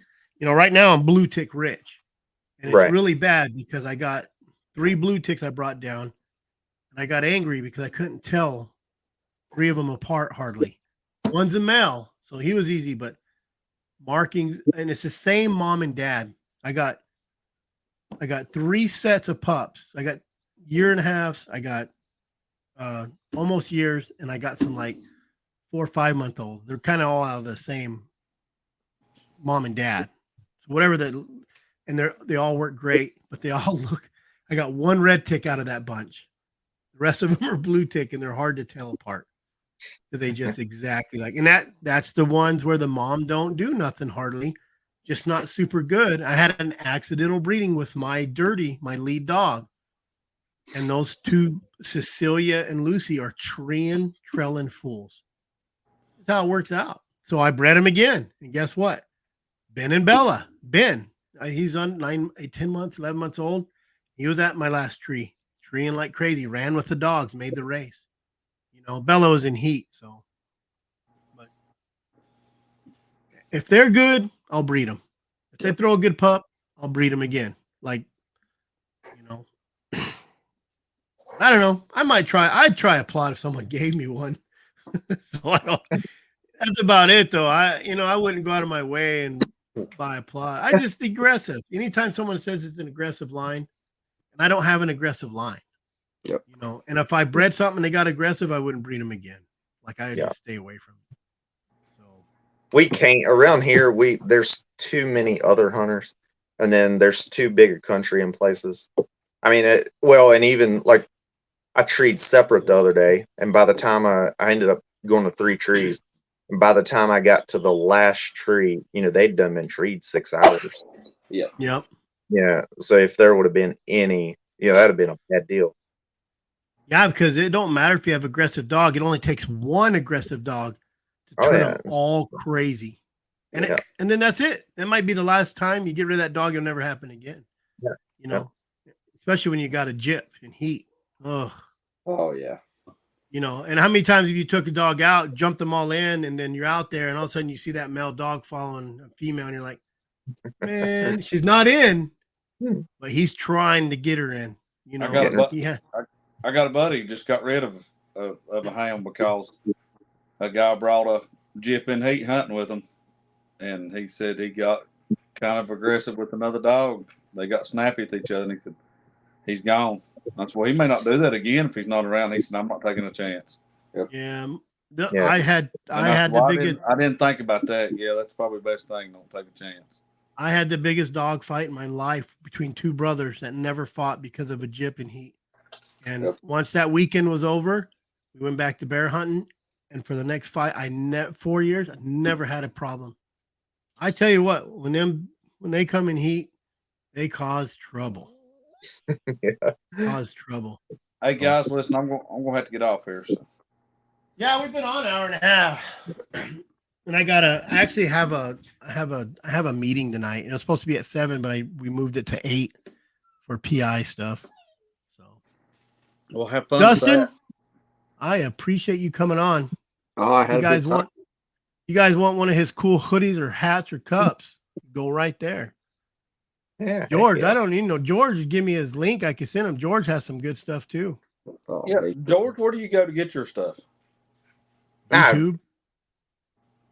Right now I'm blue tick rich. And it's really bad because I got 3 blue ticks I brought down. And I got angry because I couldn't tell 3 of them apart hardly. One's a male, so he was easy, but markings, and it's the same mom and dad. I got 3 sets of pups. I got 1.5 years. I got almost years, and I got some like 4 or 5 month old. They're kind of all out of the same mom and dad. So whatever and they all work great, but they all look. I got 1 red tick out of that bunch. The rest of them are blue tick, and they're hard to tell apart. Because they just exactly like, and that's the ones where the mom don't do nothing hardly, just not super good. I had an accidental breeding with my lead dog, and those 2, Cecilia and Lucy, are trailing fools. That's how it works out. So I bred him again, and guess what? Ben and Bella. Ben, he's on 10 months, 11 months old. He was at my last tree, treeing like crazy, ran with the dogs, made the race. Bella was in heat, so. But if they're good, I'll breed them. If they throw a good pup, I'll breed them again. Like, I don't know. I might try. I'd try a plot if someone gave me one. So that's about it, though. I wouldn't go out of my way and buy a plot. I just aggressive. Anytime someone says it's an aggressive line, and I don't have an aggressive line. Yep. And if I bred something and they got aggressive, I wouldn't breed them again. Like I just stay away from it. So we can't around here. There's too many other hunters, and then there's too big a country in places. I mean, and even like I treed separate the other day, and by the time I ended up going to 3 trees, and by the time I got to the last tree, they'd done been treed 6 hours. Yeah. Yep. Yeah. So if there would have been any, that'd have been a bad deal. Yeah, because it don't matter if you have aggressive dog. It only takes 1 aggressive dog to turn them all crazy. And and then that's it. That might be the last time you get rid of that dog. It'll never happen again. Yeah. Especially when you got a gyp and heat. Ugh. Oh, yeah. And how many times have you took a dog out, jumped them all in, and then you're out there, and all of a sudden you see that male dog following a female, and you're like, man, she's not in, but he's trying to get her in. I got a buddy who just got rid of a hound because a guy brought a gyp in heat hunting with him, and he said he got kind of aggressive with another dog. They got snappy at each other, and he's gone. That's why he may not do that again if he's not around. He said, "I'm not taking a chance." Yep. Yeah, I had the biggest. I didn't think about that. Yeah, that's probably the best thing. Don't take a chance. I had the biggest dog fight in my life between 2 brothers that never fought because of a gyp and heat. And once that weekend was over, we went back to bear hunting. And for the next 4 years, I never had a problem. I tell you what, when they come in heat, they cause trouble. Cause trouble. Hey guys, listen, I'm gonna have to get off here. So. Yeah, we've been on an hour and a half. And I actually have a meeting tonight. It was supposed to be at 7, but we moved it to 8 for PI stuff. So We'll have fun with Dustin, that. I appreciate you coming on. Oh, I If had you a guys good time. want one of his cool hoodies or hats or cups, go right there. Yeah, heck George, yeah. I don't even know. George, give me his link. I can send him. George has some good stuff too. Oh, Yeah, hey, George, where do you go to get your stuff? YouTube.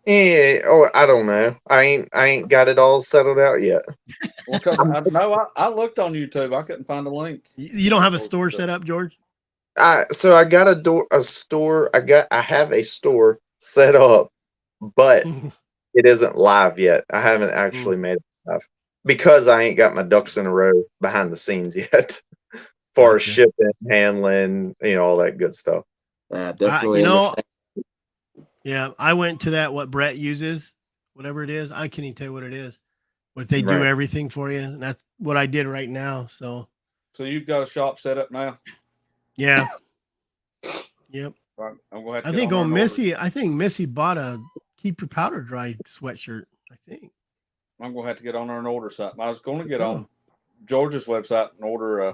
Yeah, I don't know. I ain't got it all settled out yet. Well, because I know I looked on YouTube. I couldn't find a link. You don't have a store set up, George? So I got a store. I have a store set up, but it isn't live yet. I haven't actually made it live because I ain't got my ducks in a row behind the scenes yet. For Gotcha. shipping, handling, all that good stuff. definitely understand. Yeah, I went to that what Brett uses, whatever it is. I can't even tell you what it is, but they do Right. everything for you, and that's what I did right now. So you've got a shop set up now. yeah, yep. I'm gonna have to I get think on there and order. I think Missy bought a keep your powder dry sweatshirt. I think I'm gonna have to get on there and order something. I was gonna get Oh. on George's website and order.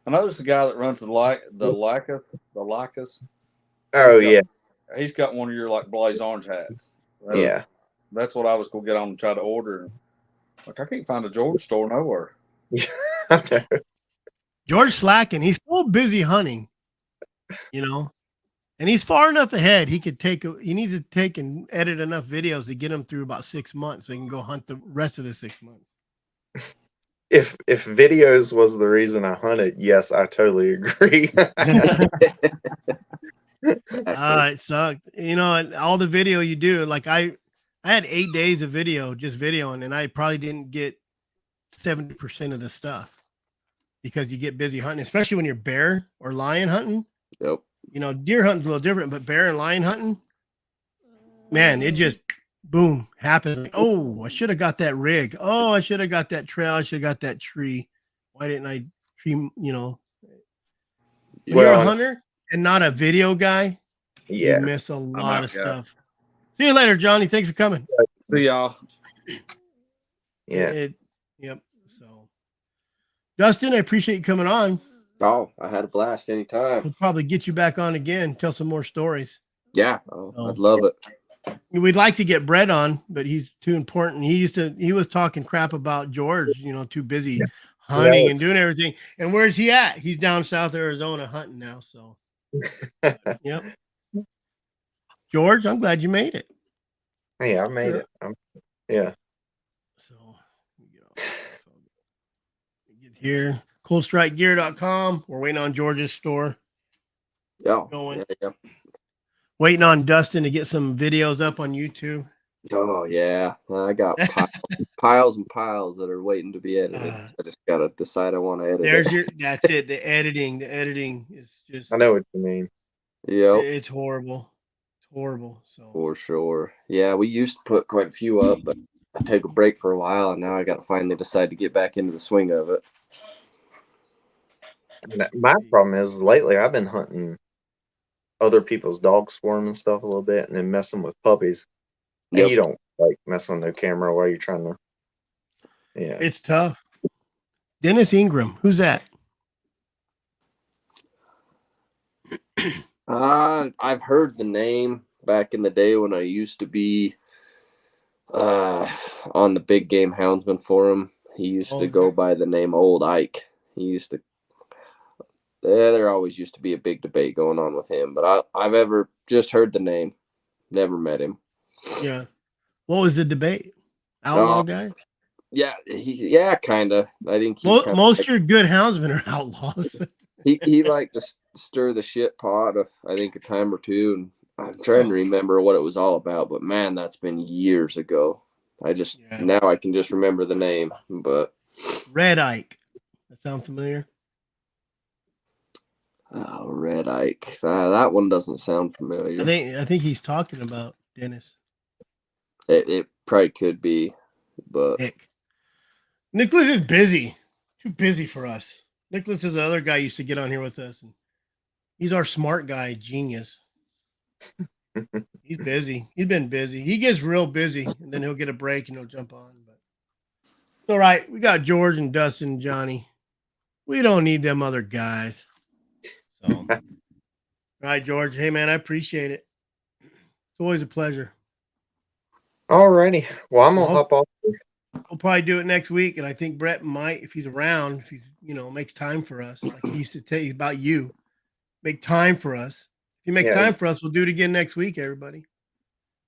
I noticed the guy that runs the Lycas. Oh yeah, He's got one of your like blaze orange hats. yeah. That's what I was gonna get on and try to order. Like I can't find a George store nowhere. George slacking. He's so busy hunting, and he's far enough ahead. He needs to take and edit enough videos to get him through about 6 months so he can go hunt the rest of the 6 months. If videos was the reason I hunted, yes, I totally agree. It sucked. And all the video you do, like I had 8 days of video, just videoing, and I probably didn't get 70% of the stuff because you get busy hunting, especially when you're bear or lion hunting. Yep. Deer hunting's a little different, but bear and lion hunting, man, it just boom happened. Like, oh, I should have got that rig. Oh, I should have got that trail. I should have got that tree. Why didn't I tree? When you're a hunter and not a video guy, you miss a lot of stuff. See you later, Johnny. Thanks for coming. See y'all. Yeah. Yep. So, Dustin, I appreciate you coming on. Oh, I had a blast anytime. We'll probably get you back on again, tell some more stories. Yeah, I'd love it. We'd like to get Brett on, but he's too important. He was talking crap about George, too busy hunting and doing everything. And where's he at? He's down South Arizona hunting now. So, yep. George, I'm glad you made it. Hey, I made it. Yeah. So, get here. ColdStrikeGear.com. We're waiting on George's store. Yeah. Going. Yeah. Waiting on Dustin to get some videos up on YouTube. Oh yeah, I got piles and piles that are waiting to be edited. I just gotta decide I want to edit. That's it. The editing is just. I know what you mean. Yep. It's horrible. It's horrible. So for sure. Yeah, we used to put quite a few up, but I take a break for a while, and now I got to finally decide to get back into the swing of it. My problem is lately I've been hunting other people's dog swarm and stuff a little bit, and then messing with puppies. Yep. And you don't like mess on the camera while you're trying to. Yeah, it's tough. Dennis Ingram, who's that? I've heard the name back in the day when I used to be on the big game houndsman forum. He used to go by the name Old Ike. He used to. There always used to be a big debate going on with him, but I've ever just heard the name, never met him. Yeah. What was the debate? Outlaw guy? Yeah, kind of. I think most of your good houndsmen are outlaws. he liked to stir the shit pot, I think, a time or two, and I'm trying to remember what it was all about, but man, that's been years ago. Now I can just remember the name, but Red Ike. That sound familiar? Oh, Red Ike. That one doesn't sound familiar. I think he's talking about Dennis. It probably could be, but Nicholas is busy. Too busy for us. Nicholas is the other guy who used to get on here with us. And he's our smart guy, genius. He's busy. He's been busy. He gets real busy, and then he'll get a break and he'll jump on. But it's all right. We got George and Dustin and Johnny. We don't need them other guys. So, all right, George. Hey, man, I appreciate it. It's always a pleasure. Alrighty. Well, I'm gonna Well, hop off. We'll probably do it next week, and I think Brett might, if he's around, if he makes time for us, like he used to tell you about you, make time for us. If you make Yeah, time he's- for us, we'll do it again next week, everybody.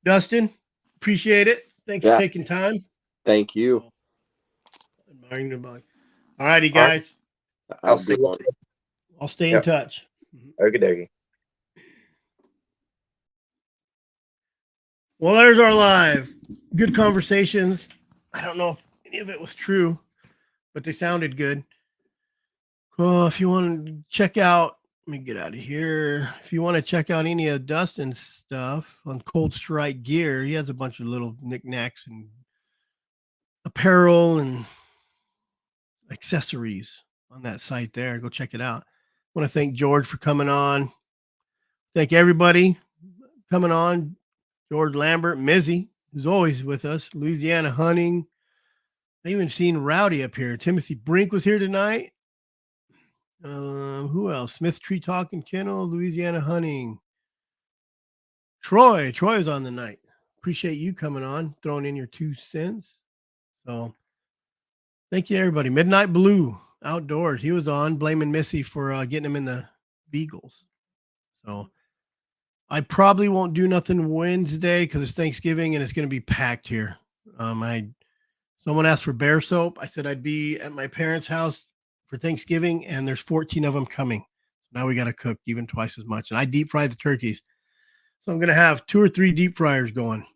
Dustin, appreciate it. Thanks Yeah. for taking time. Thank you. Admiring the bug. All righty, All right. guys. I'll see you. I'll stay in Yep. touch. Okie dokie. Well, there's our live. Good conversations. I don't know if any of it was true, but they sounded good. Well, if you want to check out, let me get out of here. If you want to check out any of Dustin's stuff on Cold Strike Gear, he has a bunch of little knickknacks and apparel and accessories on that site there. Go check it out. I want to thank George for coming on. Thank everybody coming on. George Lambert, Mizzy, who's always with us. Louisiana Hunting. I even seen Rowdy up here. Timothy Brink was here tonight. Who else? Smith Tree Talking Kennel, Louisiana Hunting. Troy was on the night. Appreciate you coming on, throwing in your 2 cents. So thank you, everybody. Midnight Blue Outdoors. He was on, blaming Missy for getting him in the Beagles. So I probably won't do nothing Wednesday because it's Thanksgiving and it's going to be packed here. Someone asked for bear soap. I said I'd be at my parents' house for Thanksgiving, and there's 14 of them coming. So now we got to cook even twice as much. And I deep fry the turkeys. So I'm going to have 2 or 3 deep fryers going.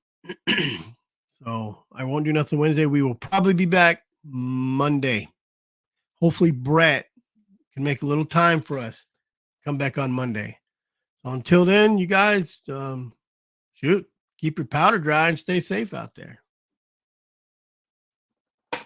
So I won't do nothing Wednesday. We will probably be back Monday. Hopefully Brett can make a little time for us. Come back on Monday. So until then, you guys, keep your powder dry and stay safe out there.